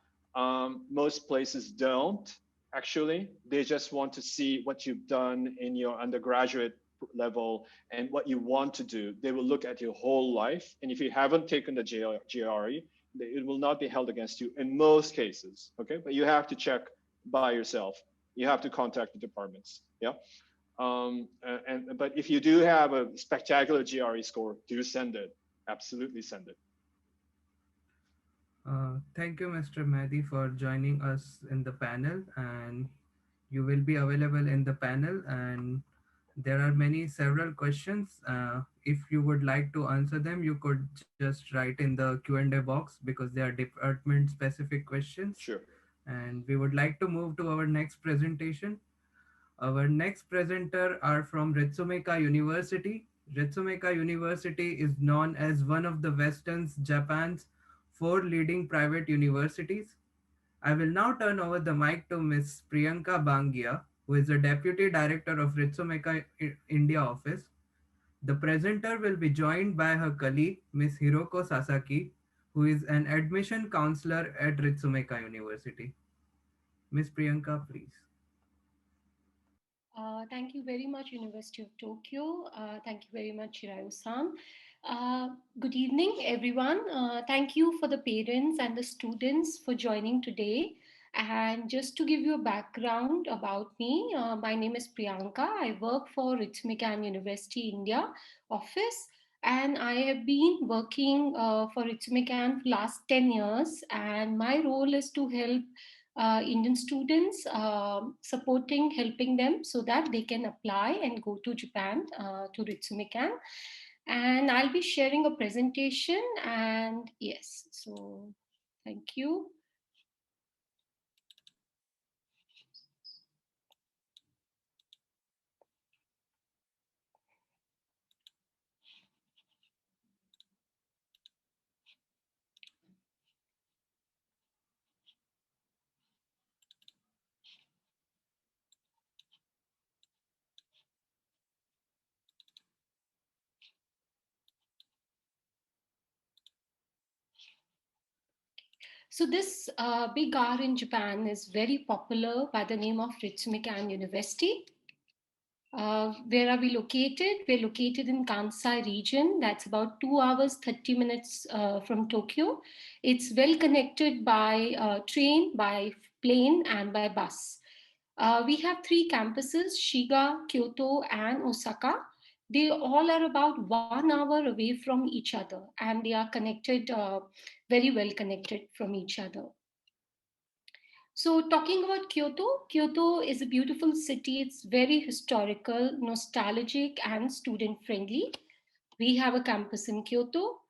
most places don't actually. They just want to see what you've done in your undergraduate level and what you want to do. They will look at your whole life. And if you haven't taken the GRE, it will not be held against you in most cases. Okay, but you have to check by yourself. You have to contact the departments. Yeah. But if you do have a spectacular GRE score, do send it. Absolutely send it. Thank you, Mr. Mehdi, for joining us in the panel, and you will be available in the panel. And there are several questions. If you would like to answer them, you could just write in the Q&A box, because they are department specific questions. Sure. And we would like to move to our next presentation. Our next presenter are from Ritsumeikan University. Ritsumeikan University is known as one of the Western's Japan's four leading private universities. I will now turn over the mic to Ms. Priyanka Bangia, who is the Deputy Director of Ritsumeikan India office. The presenter will be joined by her colleague, Ms. Hiroko Sasaki, who is an admission counselor at Ritsumeikan University. Ms. Priyanka, please. Thank you very much, University of Tokyo. Thank you very much, Shirayu-san. Good evening, everyone. Thank you for the parents and the students for joining today. And just to give you a background about me, my name is Priyanka. I work for Ritsumeikan University India office, and I have been working for Ritsumeikan for last 10 years. And my role is to help Indian students, helping them so that they can apply and go to Japan, to Ritsumeikan. And I'll be sharing a presentation, and yes, so thank you. So this big R in Japan is very popular by the name of Ritsumeikan University. Where are we located? We're located in Kansai region. That's about 2 hours, 30 minutes from Tokyo. It's well connected by train, by plane, and by bus. We have 3 campuses, Shiga, Kyoto, and Osaka. They all are about 1 hour away from each other, and they are connected, very well connected from each other. So talking about Kyoto, Kyoto is a beautiful city. It's very historical, nostalgic, and student friendly. We have a campus in Kyoto.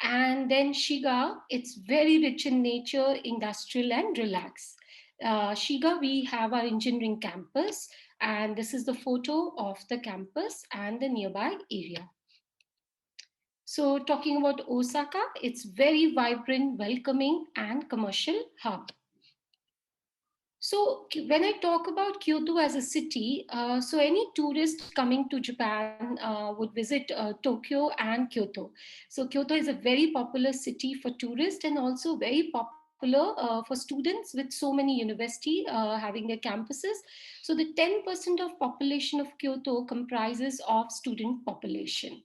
And then Shiga, it's very rich in nature, industrial, and relaxed. Shiga, we have our engineering campus, and this is the photo of the campus and the nearby area. So talking about Osaka, it's very vibrant, welcoming, and commercial hub. So when I talk about Kyoto as a city, so any tourist coming to Japan would visit Tokyo and Kyoto. So Kyoto is a very popular city for tourists and also very popular for students with so many universities having their campuses. So the 10% of population of Kyoto comprises of student population.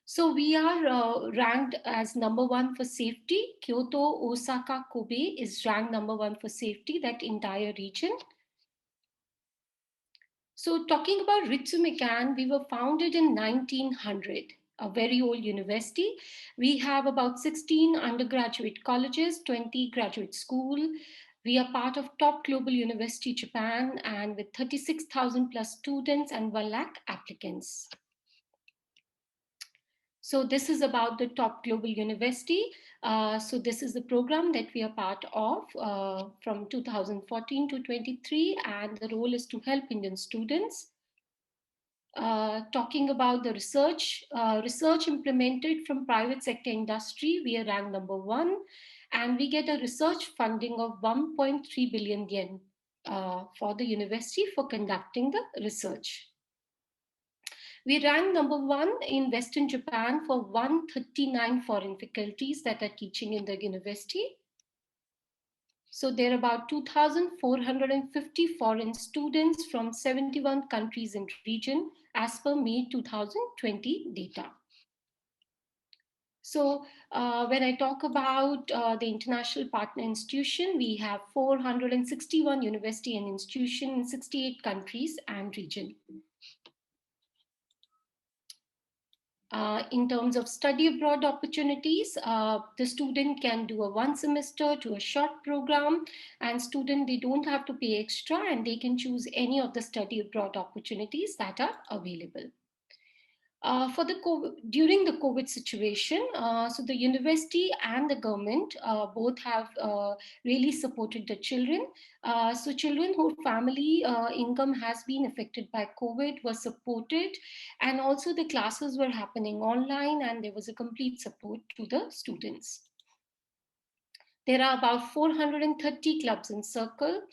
So we are ranked as number 1 for safety. Kyoto, Osaka, Kobe is ranked number 1 for safety, that entire region. So talking about Ritsumeikan, we were founded in 1900, a very old university. We have about 16 undergraduate colleges, 20 graduate school. We are part of top global university Japan and with 36,000 plus students and 1 lakh applicants. So this is about the top global university. So this is the program that we are part of from 2014 to 23, and the role is to help Indian students. Talking about the research implemented from private sector industry, we are ranked number 1, and we get a research funding of 1.3 billion yen for the university for conducting the research. We rank number 1 in Western Japan for 139 foreign faculties that are teaching in the university. So there are about 2,450 foreign students from 71 countries in region as per May 2020 data. So when I talk about the international partner institution, we have 461 university and institution in 68 countries and region. In terms of study abroad opportunities, the student can do a 1 semester to a short program, and student, they don't have to pay extra and they can choose any of the study abroad opportunities that are available. During the COVID situation, so the university and the government both have really supported the children. So children whose family income has been affected by COVID were supported, and also the classes were happening online and there was a complete support to the students. There are about 430 clubs in Circle.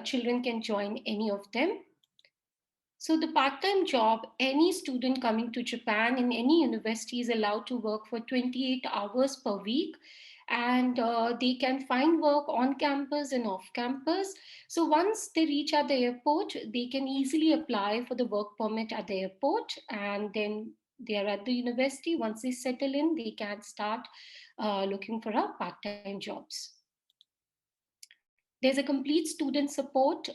Children can join any of them. So the part-time job, any student coming to Japan in any university is allowed to work for 28 hours per week, and they can find work on campus and off campus. So once they reach at the airport, they can easily apply for the work permit at the airport, and then they are at the university. Once they settle in, they can start looking for a part-time jobs. There's a complete student support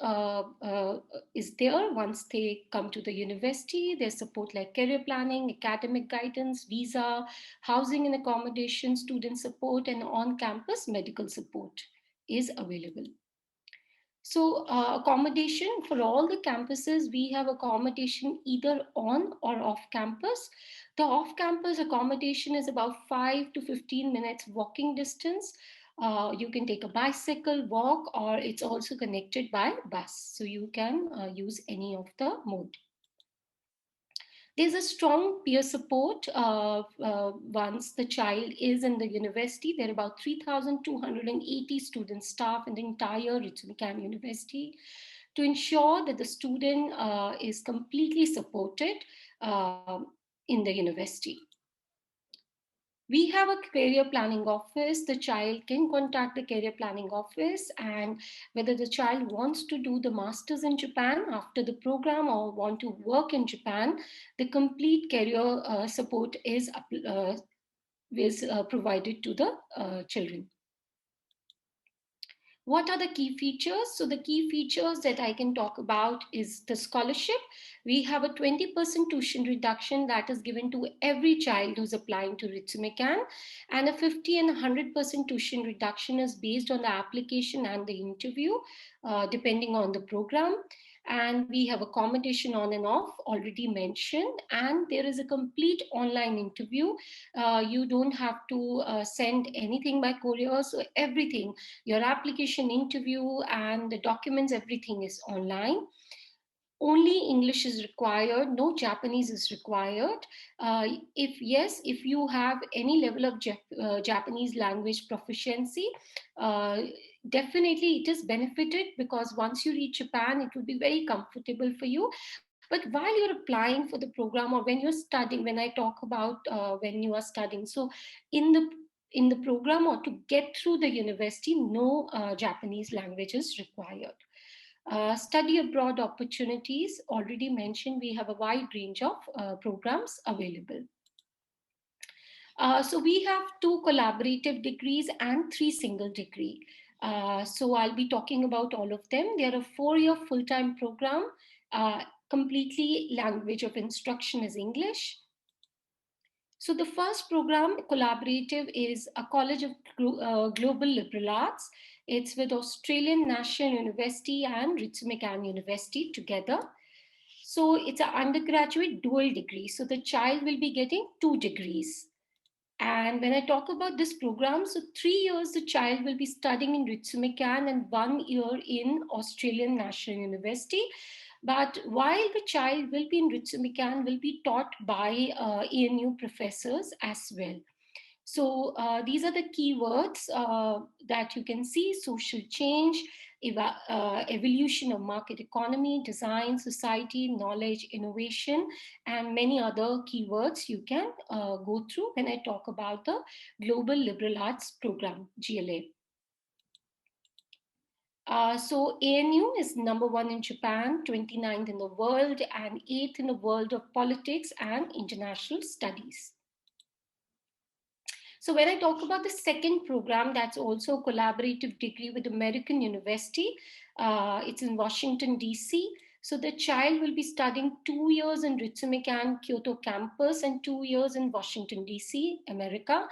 is there once they come to the university. There's support like career planning, academic guidance, visa, housing and accommodation, student support, and on-campus medical support is available. So accommodation for all the campuses, we have accommodation either on or off campus. The off campus accommodation is about 5 to 15 minutes walking distance. You can take a bicycle, walk, or it's also connected by bus. So you can use any of the mode. There's a strong peer support once the child is in the university. There are about 3,280 student staff in the entire Ritsumeikan University to ensure that the student is completely supported in the university. We have a career planning office. The child can contact the career planning office, and whether the child wants to do the masters in Japan after the program or want to work in Japan, the complete career support is provided to the children. What are the key features? So the key features that I can talk about is the scholarship. We have a 20% tuition reduction that is given to every child who's applying to Ritsumeikan, and a 50 and 100% tuition reduction is based on the application and the interview, depending on the program. And we have accommodation on and off already mentioned, and there is a complete online interview. You don't have to send anything by courier, so everything, your application, interview, and the documents, everything is online. Only English is required, no Japanese is required. If you have any level of Japanese language proficiency, definitely it is benefited, because once you reach Japan, it will be very comfortable for you. But while you're applying for the program or when you're studying, when I talk about when you are studying, so in the program or to get through the university, no Japanese language is required. Study abroad opportunities, already mentioned, we have a wide range of programs available. So we have 2 collaborative degrees and 3 single degree. So I'll be talking about all of them. They are a 4-year full-time program. Completely language of instruction is English. So the first program, Collaborative, is a College of Global Liberal Arts. It's with Australian National University and Ritsumeikan University together. So it's an undergraduate dual degree. So the child will be getting 2 degrees. And when I talk about this program, so 3 years the child will be studying in Ritsumeikan and 1 year in Australian National University. But while the child will be in Ritsumeikan, will be taught by ANU professors as well. So these are the keywords that you can see: social change, evolution of market economy, design, society, knowledge, innovation, and many other keywords you can go through when I talk about the Global Liberal Arts Program, GLA. So ANU is #1 in Japan, 29th in the world, and 8th in the world of politics and international studies. So when I talk about the second program, that's also a collaborative degree with American University. It's in Washington, D.C. So the child will be studying 2 years in Ritsumeikan Kyoto campus and 2 years in Washington, D.C., America.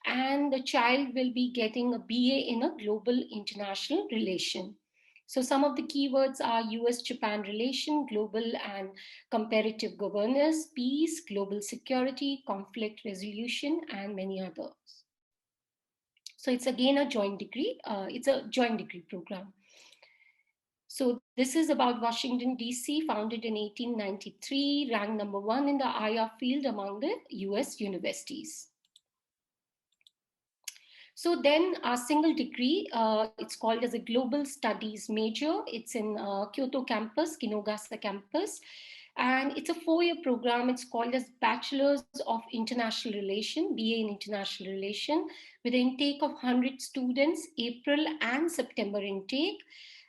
And the child will be getting a BA in a global international relation. So some of the keywords are US-Japan relation, global and comparative governance, peace, global security, conflict resolution, and many others. So it's again a joint degree. It's a joint degree program. So this is about Washington, D.C., founded in 1893, ranked #1 in the IR field among the US universities. So then a single degree, it's called as a Global Studies major. It's in Kyoto campus, Kinogasa campus. And it's a 4-year program. It's called as Bachelor's of International Relation, BA in International Relation, with an intake of 100 students, April and September intake.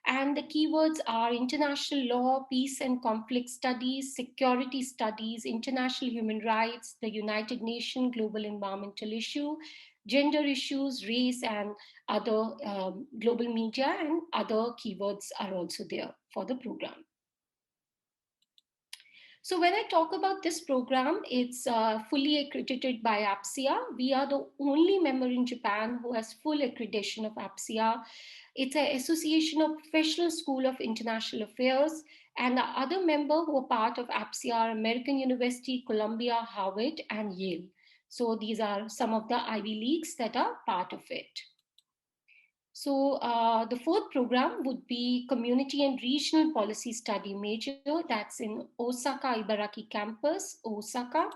And the keywords are international law, peace and conflict studies, security studies, international human rights, the United Nations global environmental issue, gender issues, race, and other global media, and other keywords are also there for the program. So when I talk about this program, it's fully accredited by APSIA. We are the only member in Japan who has full accreditation of APSIA. It's an association of professional school of international affairs, and the other member who are part of APSIA are American University, Columbia, Harvard, and Yale. So these are some of the Ivy Leagues that are part of it. So the fourth program would be Community and Regional Policy Study major. That's in Osaka Ibaraki campus, Osaka.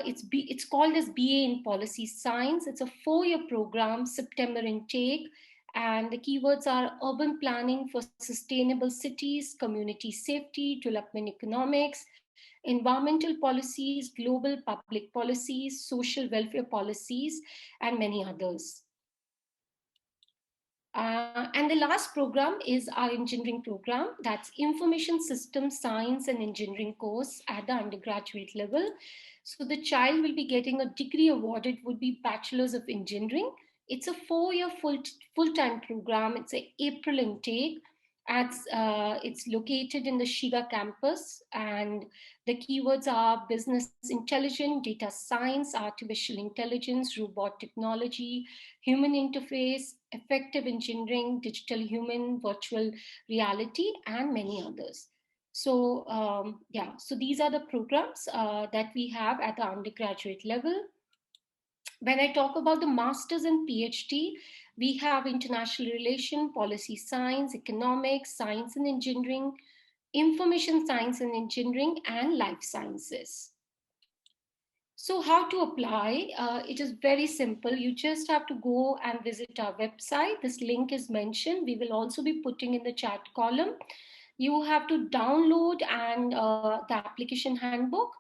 It's called as BA in Policy Science. It's a 4-year program, September intake. And the keywords are urban planning for sustainable cities, community safety, development economics, environmental policies, global public policies, social welfare policies, and many others. And the last program is our engineering program. That's Information Systems Science and Engineering course at the undergraduate level. So the child will be getting a degree awarded, would be Bachelor's of Engineering. It's a 4-year full-time program. It's an April intake. It's located in the Shiga campus, and the keywords are business intelligence, data science, artificial intelligence, robot technology, human interface, effective engineering, digital human, virtual reality, and many others. So so these are the programs that we have at the undergraduate level. When I talk about the master's and PhD, we have international relation, policy science, economics, science and engineering, information science and engineering, and life sciences. So how to apply? It is very simple. You just have to go and visit our website. This link is mentioned. We will also be putting in the chat column. You have to download and the application handbook,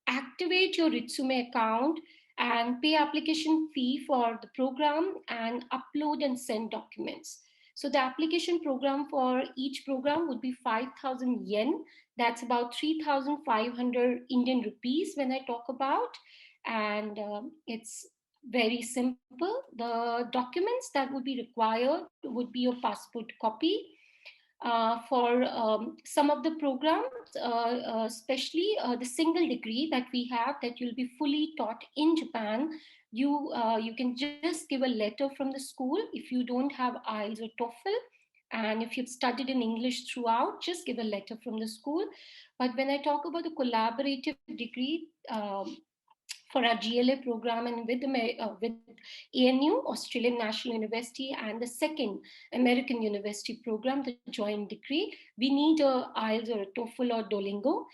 activate your Ritsume account, and pay application fee for the program, and upload and send documents. So the application program for each program would be 5,000 yen. That's about 3,500 Indian rupees when I talk about. And it's very simple. The documents that would be required would be your passport copy, for some of the programs, especially the single degree that we have that you'll be fully taught in Japan. You can just give a letter from the school if you don't have IELTS or TOEFL, and if you've studied in English throughout, just give a letter from the school. But when I talk about the collaborative degree, for our GLA program and with ANU, Australian National University, and the second American University program, the joint degree, we need a IELTS or a TOEFL or Duolingo.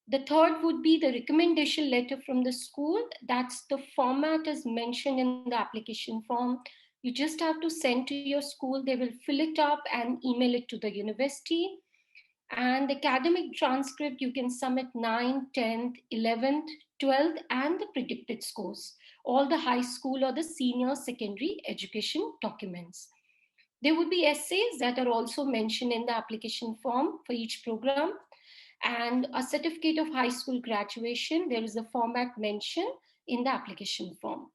The third would be the recommendation letter from the school. That's the format as mentioned in the application form. You just have to send to your school. They will fill it up and email it to the university. And the academic transcript, you can submit 9th, 10th, 11th, 12th, and the predicted scores, all the high school or the senior secondary education documents. There would be essays that are also mentioned in the application form for each program, and a certificate of high school graduation. There is a format mentioned in the application form.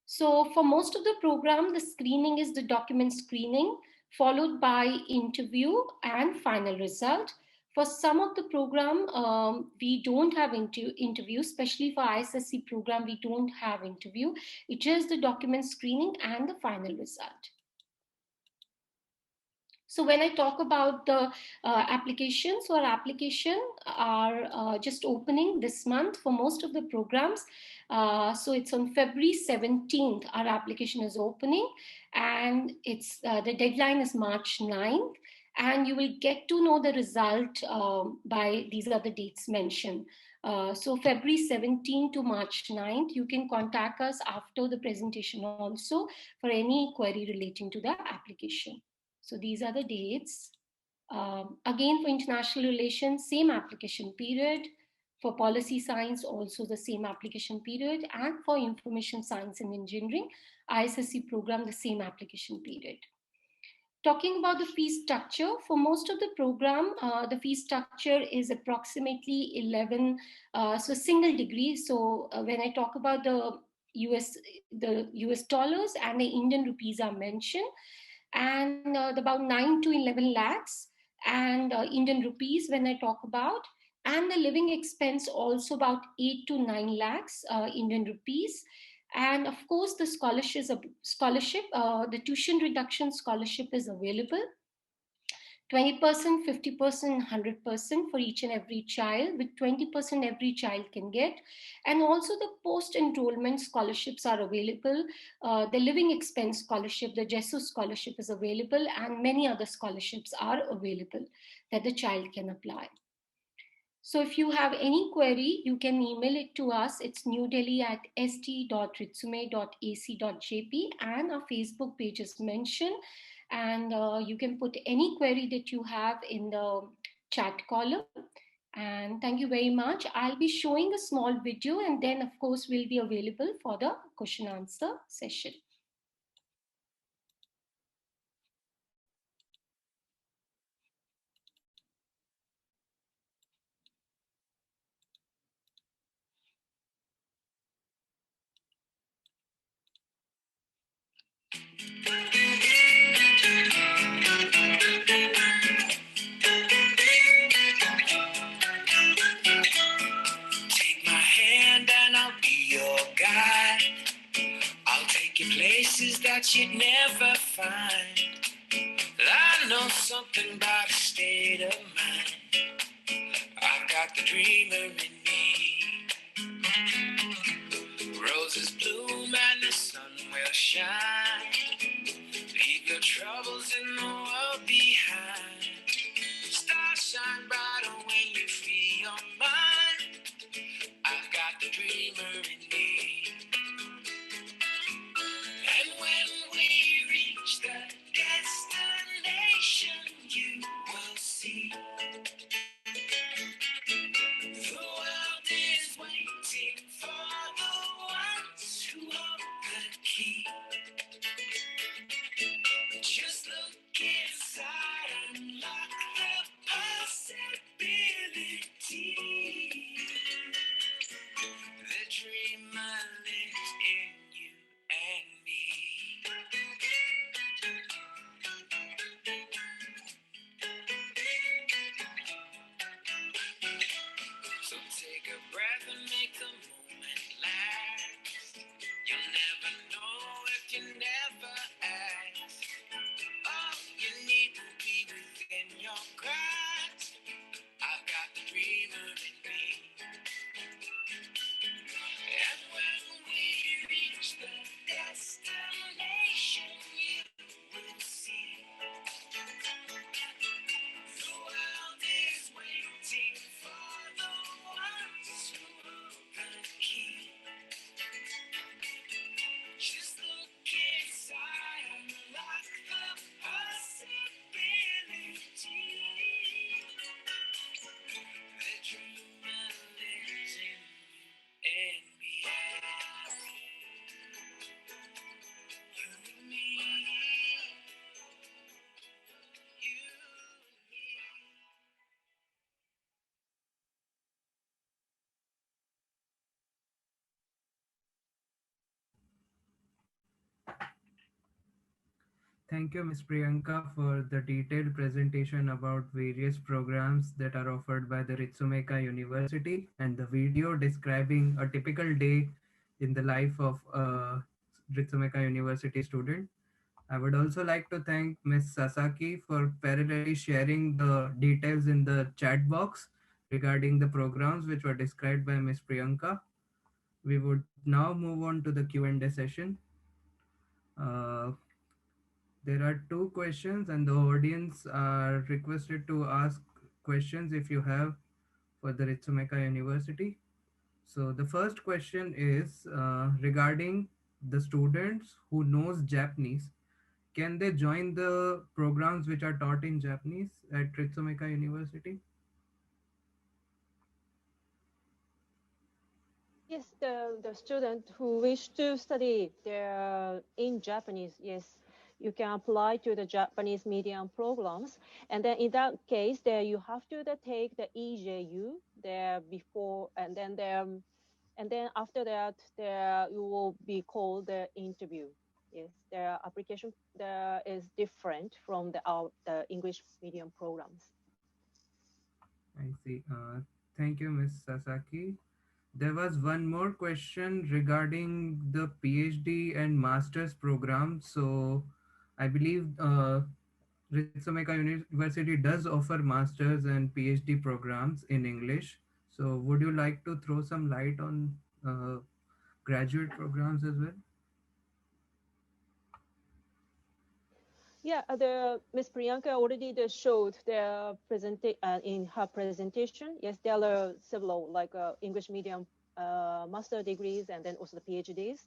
So for most of the program, the screening is the document screening, followed by interview and final result. For some of the program, we don't have interview, especially for ISSC program, we don't have interview. It's just the document screening and the final result. So when I talk about the applications, so our application are just opening this month for most of the programs. So it's on February 17th, our application is opening, and it's the deadline is March 9th, and you will get to know the result by these are the dates mentioned. So February 17th to March 9th, you can contact us after the presentation also for any query relating to the application. So these are the dates. Again, for international relations, same application period. For policy science, also the same application period. And for information science and engineering, ISSC program, the same application period. Talking about the fee structure, for most of the program, the fee structure is approximately 11, so single degree. So when I talk about the US dollars and the Indian rupees are mentioned, and about 9 to 11 lakhs and Indian rupees when I talk about, and the living expense also about 8 to 9 lakhs Indian rupees. And of course, the scholarship, the tuition reduction scholarship is available. 20%, 50%, 100% for each and every child, with 20% every child can get. And also the post-enrollment scholarships are available. The living expense scholarship, the Jesus scholarship is available, and many other scholarships are available that the child can apply. So if you have any query, you can email it to us. It's newdelhi@st.ritsume.ac.jp, and our Facebook page is mentioned. And you can put any query that you have in the chat column. And thank you very much. I'll be showing a small video, and then of course we'll be available for the question answer session. Take my hand and I'll be your guide. I'll take you places that you'd never find. I know something about a state of mind. I've got the dreamer in me. Roses bloom and the sun will shine. Leave your troubles in the world behind. Stars shine brighter when you free your mind. I've got the dreamer in me. And when we reach the destination, you will see the world is waiting for the ones who hold the key. Just look inside and unlock the possibility. The dreamer lives in you and me. Thank you, Ms. Priyanka, for the detailed presentation about various programs that are offered by the Ritsumeikan University and the video describing a typical day in the life of a Ritsumeikan University student. I would also like to thank Ms. Sasaki for parallelly sharing the details in the chat box regarding the programs which were described by Ms. Priyanka. We would now move on to the Q&A session. Uh, there are two questions, and the audience are requested to ask questions if you have for the Ritsumeikan University. So the first question is regarding the students who knows Japanese. Can they join the programs which are taught in Japanese at Ritsumeikan University? Yes, the student who wish to study there in Japanese, yes, you can apply to the Japanese medium programs. And then in that case, there you have to take the EJU there before, and then after that, there you will be called the interview. Yes, the application there is different from the English medium programs. I see. Thank you, Ms. Sasaki. There was one more question regarding the PhD and master's program. So I believe Ritsumeikan University does offer master's and PhD programs in English. So would you like to throw some light on graduate programs as well? Yeah, the Miss Priyanka already showed the in her presentation. Yes, there are several like English medium master degrees and then also the PhDs.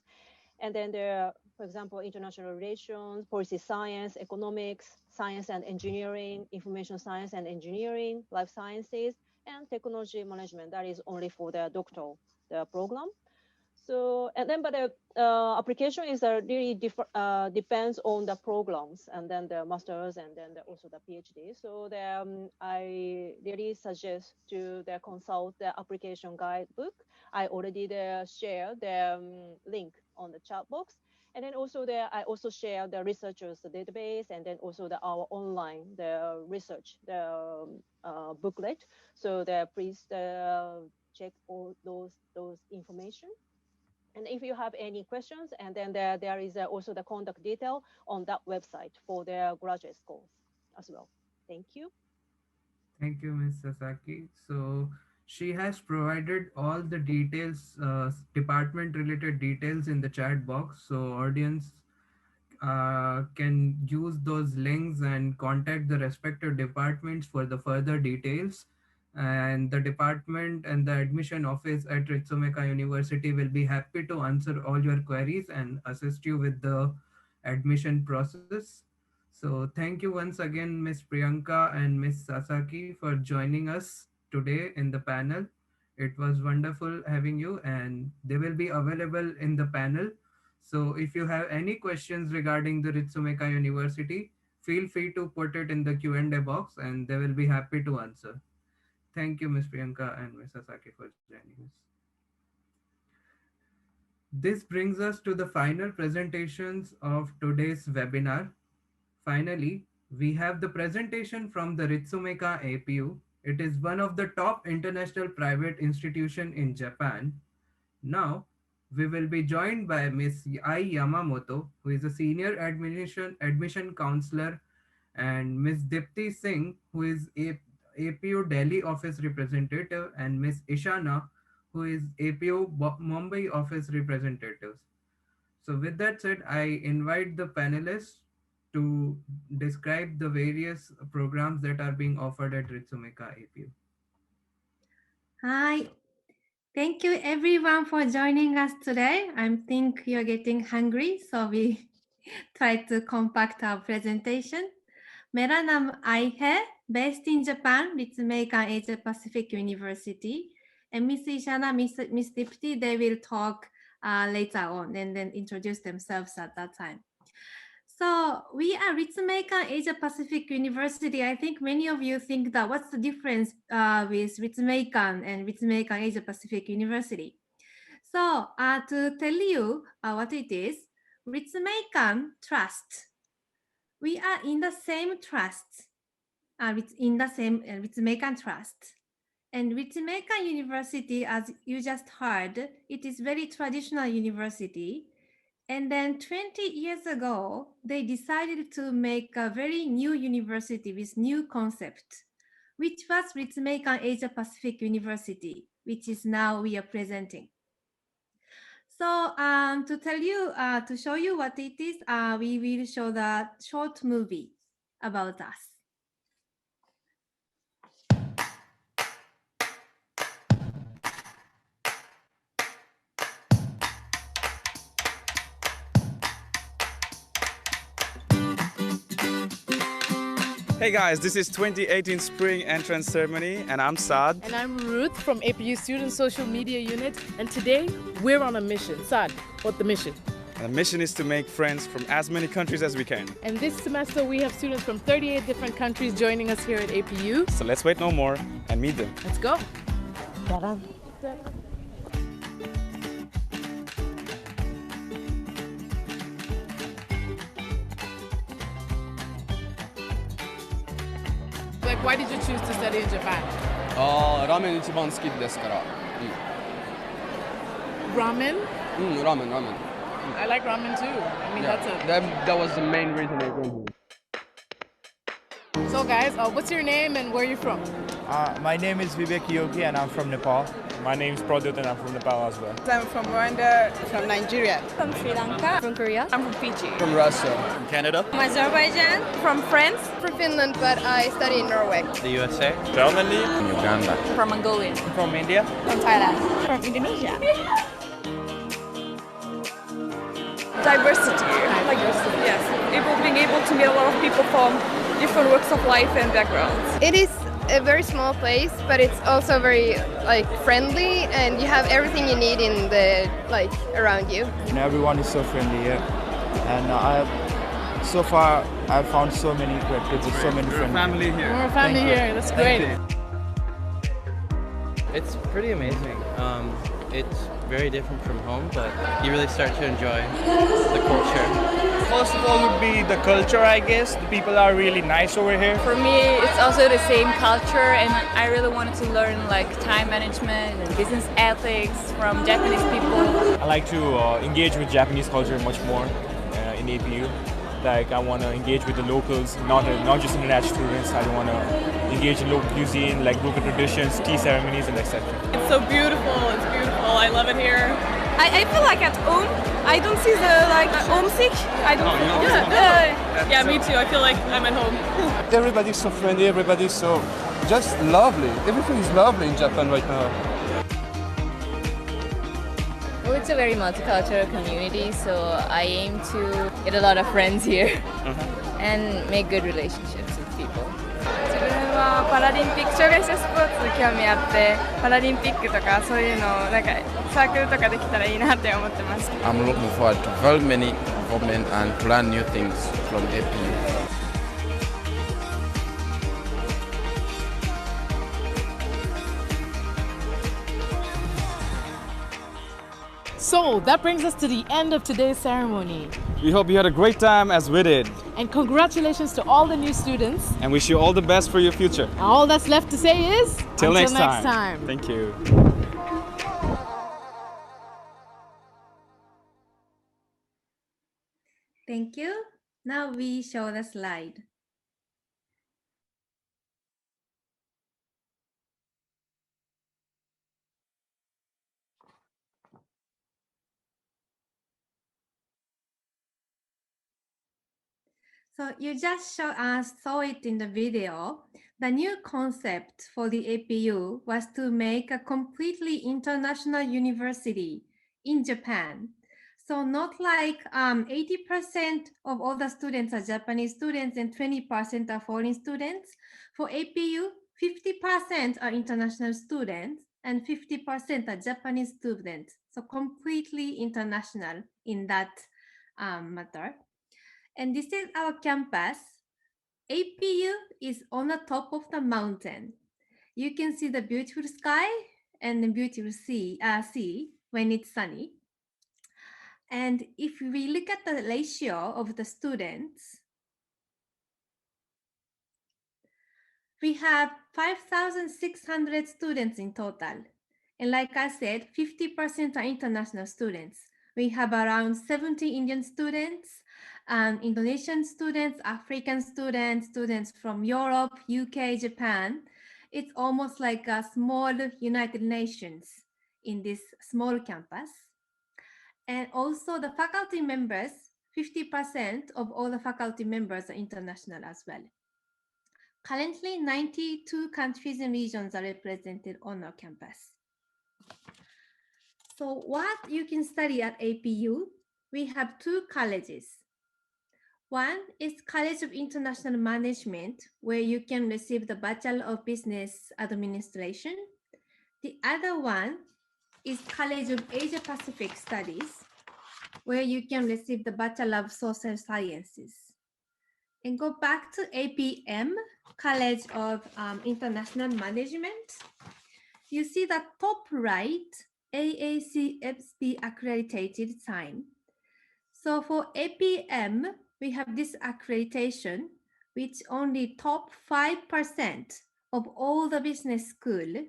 And then there are, for example, international relations, policy science, economics, science and engineering, information science and engineering, life sciences, and technology management. That is only for the doctoral the program. So and then, but the application is really depends on the programs and then the masters and then also the PhD. So I really suggest to the consult the application guidebook. I already share the link on the chat box. And then also there, I also share the researchers database and then also our online the research the booklet. So please check all those information. And if you have any questions, and then there is also the contact detail on that website for the graduate schools as well. Thank you. Thank you, Ms. Sasaki. So she has provided all the details, department related details in the chat box. So audience can use those links and contact the respective departments for the further details. And the department and the admission office at Ritsumeikan University will be happy to answer all your queries and assist you with the admission process. So thank you once again, Ms. Priyanka and Ms. Sasaki, for joining us today in the panel. It was wonderful having you, and they will be available in the panel. So if you have any questions regarding the Ritsumeikan University, feel free to put it in the Q&A box and they will be happy to answer. Thank you, Ms. Priyanka and Ms. Sasaki, for joining us. This brings us to the final presentations of today's webinar. Finally, we have the presentation from the Ritsumeikan APU. It is one of the top international private institution in Japan. Now, we will be joined by Ms. Ai Yamamoto, who is a senior admission counselor, and Ms. Dipti Singh, who is a APU Delhi office representative, and Ms. Ishana, who is APU Mumbai office representatives. So, with that said, I invite the panelists to describe the various programs that are being offered at Ritsumeikan APU. Hi. Thank you everyone for joining us today. I think you're getting hungry, so we try to compact our presentation. मेरा नाम आई है, based in Japan, Ritsumeikan Asia Pacific University. And Miss Ishana, Miss Dipti, they will talk later on and then introduce themselves at that time. So we are Ritsumeikan Asia Pacific University. I think many of you think that what's the difference with Ritsumeikan and Ritsumeikan Asia Pacific University. So to tell you what it is, Ritsumeikan Trust. we are in the same trust, in the same Ritsumeikan trust. And Ritsumeikan University, as you just heard, it is very traditional university. And then 20 years ago, they decided to make a very new university with new concept, which was Ritsumeikan Asia Pacific University, which is now we are presenting. So to tell you, to show you what it is, we will show the short movie about us. Hey guys, this is 2018 Spring Entrance Ceremony and I'm Saad. And I'm Ruth from APU Student Social Media Unit, and today we're on a mission. Saad, what's the mission? And the mission is to make friends from as many countries as we can. And this semester we have students from 38 different countries joining us here at APU. So let's wait no more and meet them. Let's go. Like, why did you choose to study in Japan? ラーメン一番好きですから。Ramen? ラーメン。 I like ramen too. I mean, Yeah, that's a... that was the main reason I came here. So guys, what's your name and where are you from? My name is Vivek Yogi and I'm from Nepal. My name is Pradut and I'm from Nepal as well. I'm from Rwanda, from Nigeria. From Sri Lanka. From Korea. I'm from Fiji. From Russia. From Canada. From Azerbaijan. From France. From Finland, but I study in Norway. The USA. Germany. From Uganda. From Mongolia. From India. From Thailand. From Indonesia. Diversity. Yes. Being able to meet a lot of people from different walks of life and backgrounds. It is a very small place, but it's also very friendly, and you have everything you need in the around you. And everyone is so friendly here. And so far I've found so many great kids with so many friends. Family here. We're a family here. That's great. It's pretty amazing. It's very different from home, but you really start to enjoy the culture. First of all would be the culture, I guess. The people are really nice over here. For me, it's also the same culture, and I really wanted to learn time management and business ethics from Japanese people. I like to engage with Japanese culture much more in APU. I want to engage with the locals, not just international students. I want to engage in local cuisine, local traditions, tea ceremonies, and etc. It's so beautiful. It's beautiful. I love it here. I feel like at home. I don't see the homesick. I don't. Yeah, me too. I feel like I'm at home. Everybody's so friendly, everybody's so just lovely. Everything is lovely in Japan right now. Well, it's a very multicultural community, so I aim to get a lot of friends here and make good relationships with people. 自分はパラリンピック障害者スポーツに興味あって、パラリンピックとかそういうのをサークルとかできたらいいなって思ってます。I'm looking forward to very many involvement and to learn new things from APU. So that brings us to the end of today's ceremony. We hope you had a great time as we did. And congratulations to all the new students. And wish you all the best for your future. All that's left to say is Till until next time. Thank you. Thank you. Now we show the slide. So you just saw it in the video. The new concept for the APU was to make a completely international university in Japan. So not like 80% of all the students are Japanese students and 20% are foreign students. For APU, 50% are international students and 50% are Japanese students. So completely international in that matter. And this is our campus. APU is on the top of the mountain. You can see the beautiful sky and the beautiful sea when it's sunny. And if we look at the ratio of the students, We have 5,600 students in total. And like I said, 50% are international students. We have around 70 Indian students, Indonesian students, African students, students from Europe, UK, Japan. It's almost like a small United Nations in this small campus. And also the faculty members, 50% of all the faculty members are international as well. Currently, 92 countries and regions are represented on our campus. So what you can study at APU, we have two colleges. One is College of International Management, where you can receive the Bachelor of Business Administration. The other one is College of Asia Pacific Studies, where you can receive the Bachelor of Social Sciences. And go back to APM, College of International Management. You see the top right, AACFP accredited sign. So for APM, we have this accreditation, which only top 5% of all the business school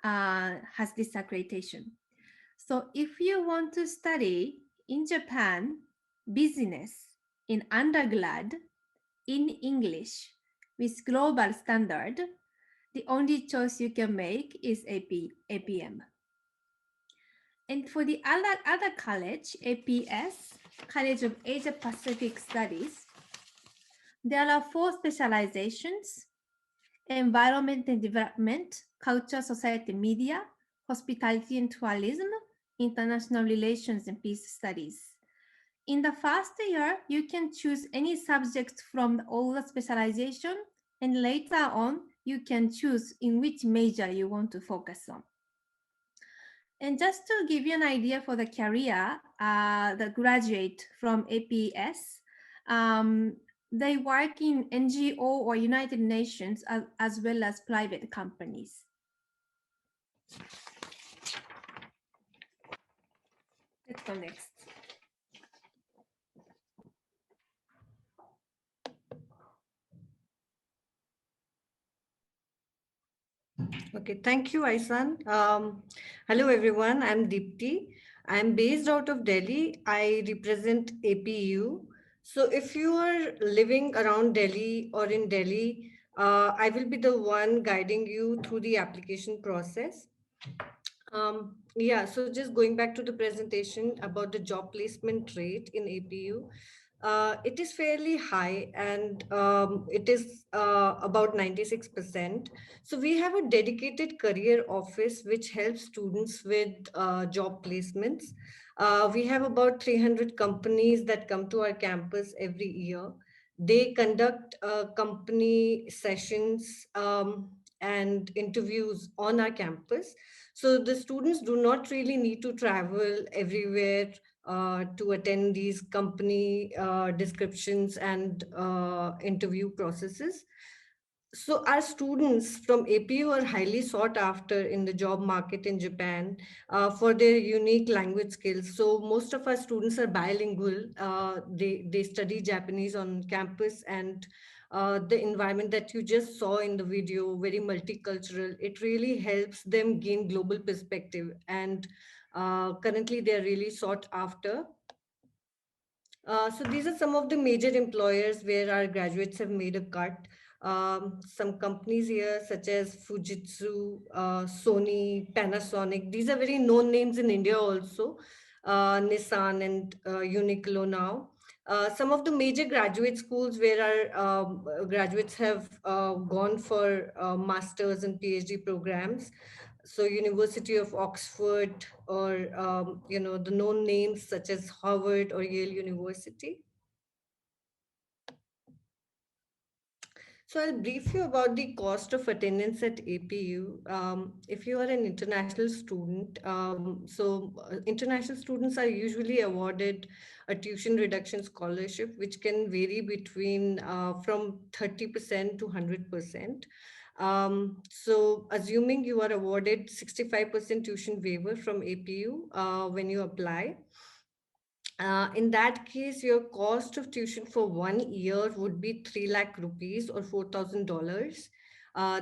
has this accreditation. So if you want to study in Japan business in undergrad in English with global standard, the only choice you can make is APM. And for the other college, APS, College of Asia Pacific Studies, there are 4 specializations: environment and development, culture, society, media, hospitality and tourism, international relations, and peace studies. In the first year, you can choose any subject from all the specialization, and later on, you can choose in which major you want to focus on. And just to give you an idea for the career, the graduate from APS, they work in NGO or United Nations as well as private companies. Let's go next. Okay, thank you, Aisan. Hello, everyone. I'm Deepti. I'm based out of Delhi. I represent APU. So if you are living around Delhi or in Delhi, I will be the one guiding you through the application process. Yeah, so just going back to the presentation about the job placement rate in APU, it is fairly high, and it is about 96%. So we have a dedicated career office which helps students with job placements. We have about 300 companies that come to our campus every year. They conduct company sessions and interviews on our campus. So the students do not really need to travel everywhere to attend these company descriptions and interview processes. So our students from APU are highly sought after in the job market in Japan for their unique language skills. So most of our students are bilingual. They study Japanese on campus, and the environment that you just saw in the video, very multicultural, it really helps them gain global perspective. And currently they're really sought after. So these are some of the major employers where our graduates have made a cut. Some companies here, such as Fujitsu, Sony, Panasonic, these are very known names in India also, Nissan and Uniqlo now. Some of the major graduate schools where our graduates have gone for masters and PhD programs. So University of Oxford, or the known names such as Harvard or Yale University. So I'll brief you about the cost of attendance at APU. If you are an international student, international students are usually awarded a tuition reduction scholarship, which can vary between from 30% to 100%. So assuming you are awarded 65% tuition waiver from APU when you apply, in that case, your cost of tuition for 1 year would be 3 lakh rupees or $4,000.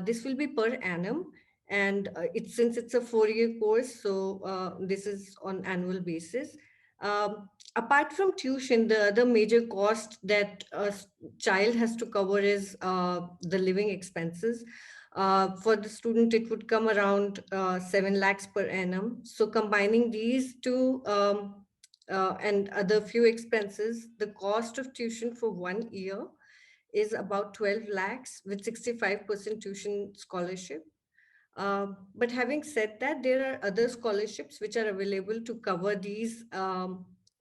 This will be per annum, and since it's a 4-year course, so this is on annual basis. Apart from tuition, the other major cost that a child has to cover is the living expenses. For the student, it would come around 7 lakhs per annum. So combining these two and other few expenses, the cost of tuition for 1 year is about 12 lakhs with 65% tuition scholarship. But having said that, there are other scholarships which are available to cover these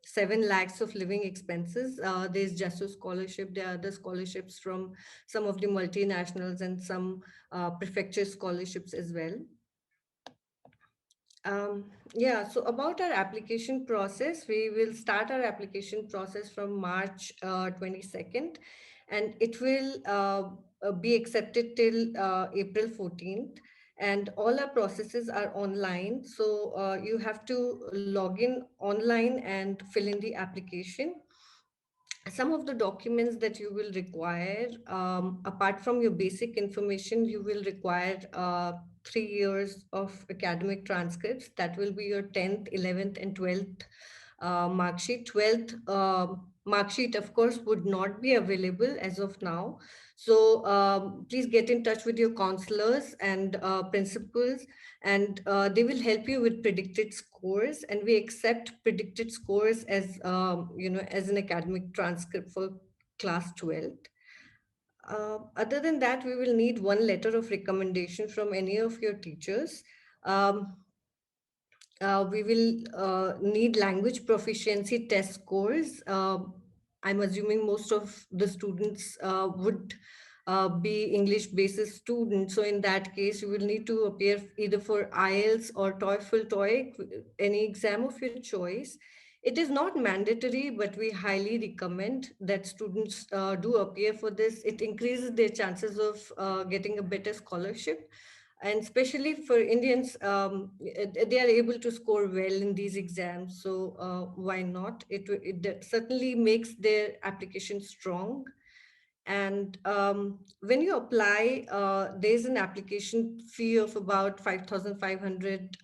7 lakhs of living expenses. There's JASU scholarship. There are other scholarships from some of the multinationals and some prefecture scholarships as well. Yeah, so about our application process, we will start our application process from March 22nd, and it will be accepted till April 14th. And all our processes are online. So you have to log in online and fill in the application. Some of the documents that you will require, apart from your basic information, you will require 3 years of academic transcripts. That will be your 10th, 11th, and 12th mark sheet. 12th mark sheet, of course, would not be available as of now. So please get in touch with your counselors and principals, and they will help you with predicted scores. And we accept predicted scores as as an academic transcript for class 12. Other than that, we will need one letter of recommendation from any of your teachers. Um, we will need language proficiency test scores. I'm assuming most of the students would be English basis students. So in that case, you will need to appear either for IELTS or TOEFL, TOEIC, any exam of your choice. It is not mandatory, but we highly recommend that students do appear for this. It increases their chances of getting a better scholarship. And especially for Indians, they are able to score well in these exams. So why not? It certainly makes their application strong. And when you apply, there's an application fee of about 5,500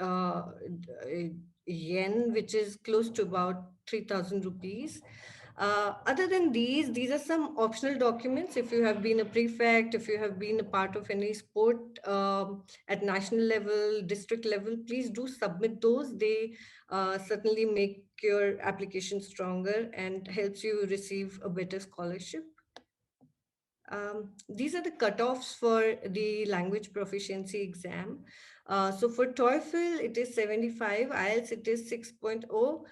yen, which is close to about 3,000 rupees. Other than these are some optional documents. If you have been a prefect, if you have been a part of any sport at national level, district level, please do submit those. They certainly make your application stronger and helps you receive a better scholarship. These are the cutoffs for the language proficiency exam. So for TOEFL, it is 75, IELTS, it is 6.0.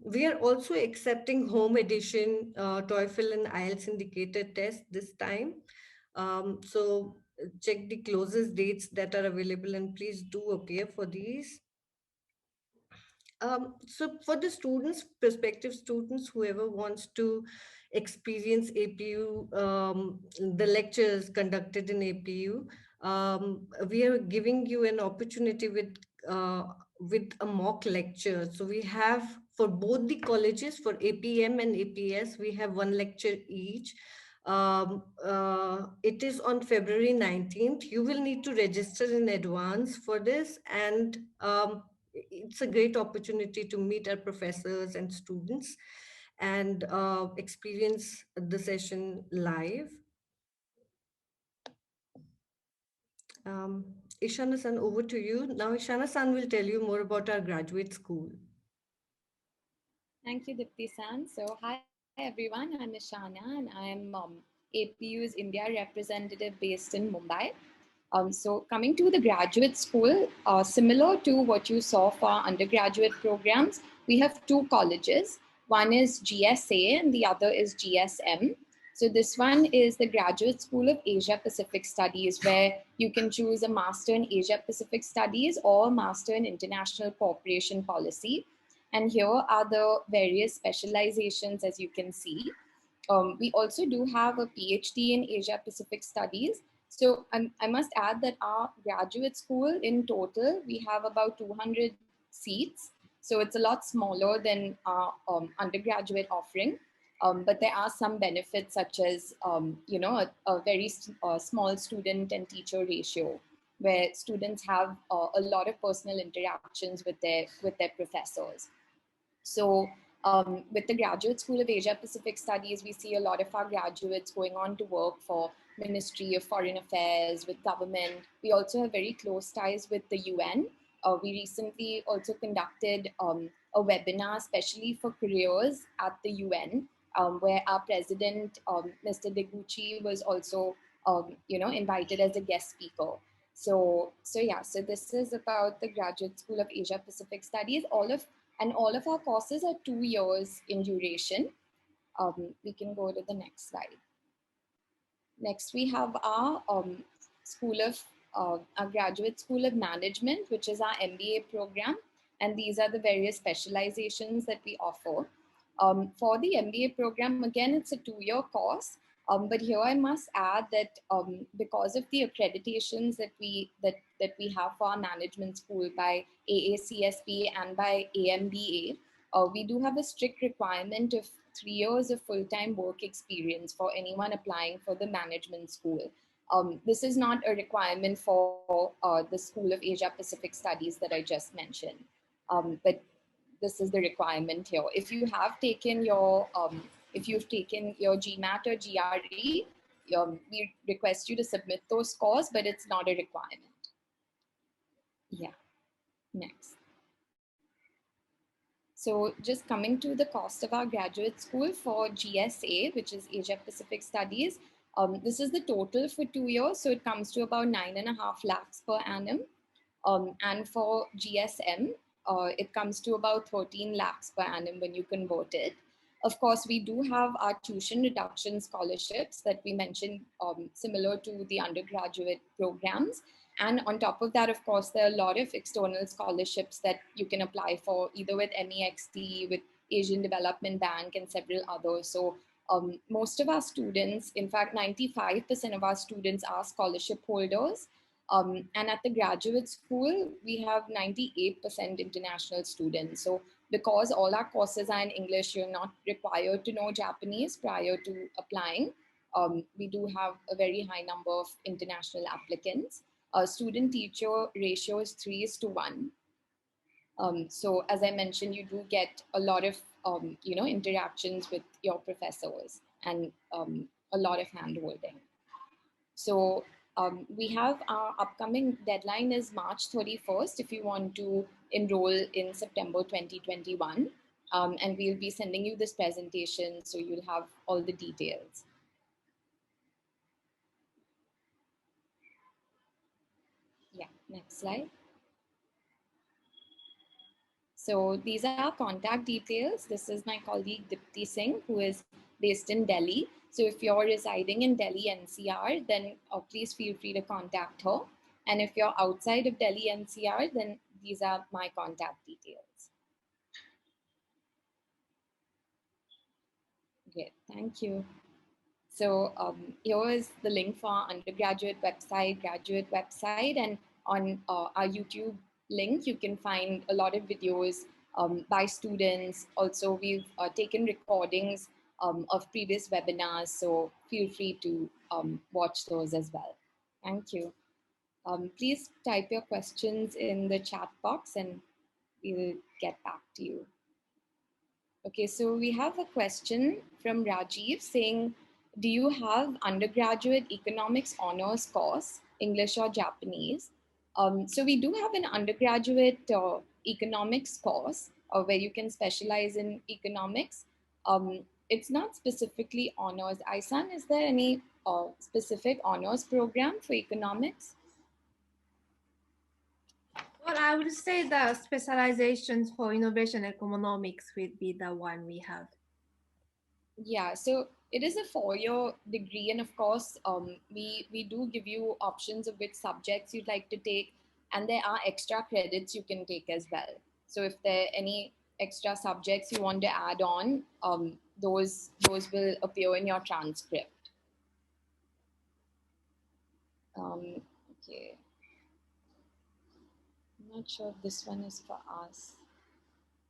We are also accepting home edition TOEFL and IELTS indicator test this time. So check the closest dates that are available and please do appear for these. So for the students, prospective students, whoever wants to experience APU, the lectures conducted in APU, we are giving you an opportunity with a mock lecture. So we have for both the colleges, for APM and APS, we have one lecture each. It is on February 19th. You will need to register in advance for this, and it's a great opportunity to meet our professors and students and experience the session live. Ishana-san, over to you. Now, Ishana-san will tell you more about our graduate school. Thank you, Dipti-san. So, hi everyone, I'm Ishana and I'm APU's India representative based in Mumbai. So coming to the graduate school, similar to what you saw for undergraduate programs, we have two colleges. One is GSA and the other is GSM. So this one is the Graduate School of Asia Pacific Studies, where you can choose a Master in Asia Pacific Studies or Master in International Cooperation Policy. And here are the various specializations, as you can see. We also do have a PhD in Asia Pacific Studies. So I must add that our graduate school in total, we have about 200 seats. So it's a lot smaller than our undergraduate offering. But there are some benefits such as, a very small student and teacher ratio, where students have a lot of personal interactions with their professors. So with the Graduate School of Asia Pacific Studies, we see a lot of our graduates going on to work for Ministry of Foreign Affairs, with government. We also have very close ties with the UN. We recently also conducted a webinar, especially for careers at the UN, where our president, Mr. Deguchi, was also, invited as a guest speaker. So this is about the Graduate School of Asia Pacific Studies. All of our courses are 2 years in duration. We can go to the next slide. Next, we have our our Graduate School of Management, which is our MBA program. And these are the various specializations that we offer. For the MBA program, again, it's a 2-year course. But here I must add that because of the accreditations that we have for our management school by AACSB and by AMBA, we do have a strict requirement of 3 years of full-time work experience for anyone applying for the management school. This is not a requirement for the School of Asia Pacific Studies that I just mentioned, but this is the requirement here. If you have taken your GMAT or GRE, we request you to submit those scores, but it's not a requirement. Yeah, next. So just coming to the cost of our graduate school for GSA, which is Asia Pacific Studies, this is the total for 2 years. So it comes to about 9.5 lakhs per annum. And for GSM, it comes to about 13 lakhs per annum when you convert it. Of course, we do have our tuition reduction scholarships that we mentioned, similar to the undergraduate programs. And on top of that, of course, there are a lot of external scholarships that you can apply for, either with MEXT, with Asian Development Bank, and several others. So most of our students, in fact, 95% of our students are scholarship holders. And at the graduate school, we have 98% international students. So because all our courses are in English, you're not required to know Japanese prior to applying. We do have a very high number of international applicants. Student-teacher ratio is 3:1. So as I mentioned, you do get a lot of interactions with your professors and a lot of hand-holding. So we have our upcoming deadline is March 31st if you want to enroll in September 2021. And we'll be sending you this presentation so you'll have all the details. Yeah, next slide. So these are our contact details. This is my colleague Dipti Singh, who is based in Delhi. So if you're residing in Delhi NCR, then please feel free to contact her. And if you're outside of Delhi NCR, then these are my contact details. Great, thank you. So here is the link for our undergraduate website, graduate website, and on our YouTube link, you can find a lot of videos by students. Also, we've taken recordings of previous webinars, so feel free to watch those as well. Thank you. Please type your questions in the chat box and we'll get back to you. Okay, so we have a question from Rajiv saying, do you have undergraduate economics honors course, English or Japanese? So we do have an undergraduate economics course where you can specialize in economics. It's not specifically honors. Aisan, is there any specific honors program for economics? Well, I would say the specializations for innovation economics would be the one we have. Yeah, so it is a 4-year degree, and of course, we do give you options of which subjects you'd like to take, and there are extra credits you can take as well. So if there are any extra subjects you want to add on, those will appear in your transcript. Okay. I'm not sure if this one is for us.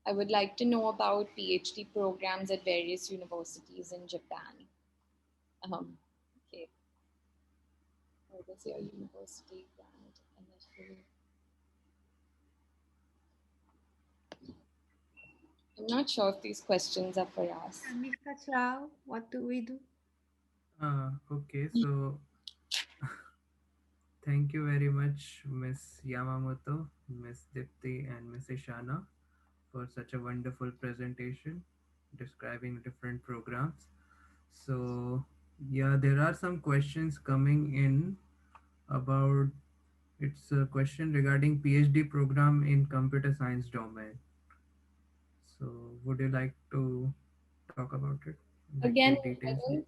I would like to know about PhD programs at various universities in Japan. Okay, what is your university grant initially? I'm not sure if these questions are for us. And Mr. Chow, what do we do? Okay, so thank you very much, Miss Yamamoto, Miss Dipti, and Miss Ishana for such a wonderful presentation describing different programs. So, yeah, there are some questions coming in about it's a question regarding PhD program in computer science domain. So, would you like to talk about it? Like Again, give details?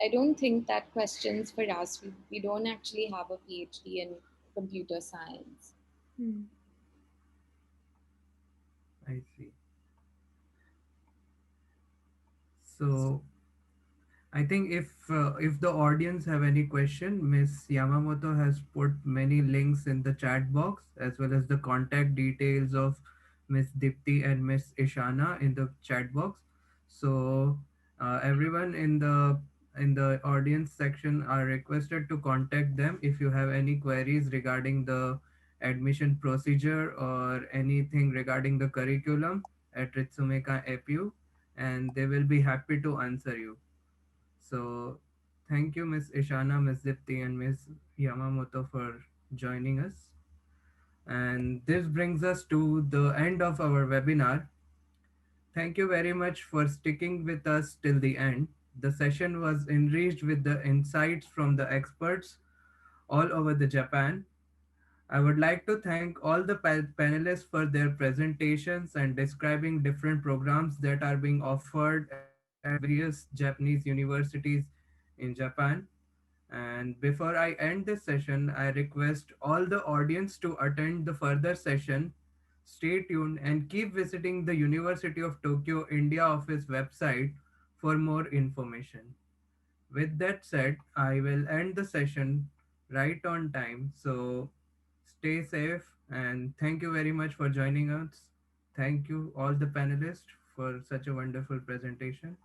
I don't think that question's for us. We don't actually have a PhD in computer science. I see. So, I think if the audience have any question, Miss Yamamoto has put many links in the chat box as well as the contact details of Miss Dipti and Miss Ishana in the chat box. So everyone in the audience section are requested to contact them if you have any queries regarding the admission procedure or anything regarding the curriculum at Ritsumeka APU, and they will be happy to answer you. So, thank you, Miss Ishana, Miss Dipti, and Miss Yamamoto for joining us. And this brings us to the end of our webinar. Thank you very much for sticking with us till the end. The session was enriched with the insights from the experts all over the Japan. I would like to thank all the panelists for their presentations and describing different programs that are being offered at various Japanese universities in Japan. And before I end this session, I request all the audience to attend the further session. Stay tuned and keep visiting the University of Tokyo India office website for more information. With that said, I will end the session right on time. So stay safe and thank you very much for joining us. Thank you, all the panelists, for such a wonderful presentation.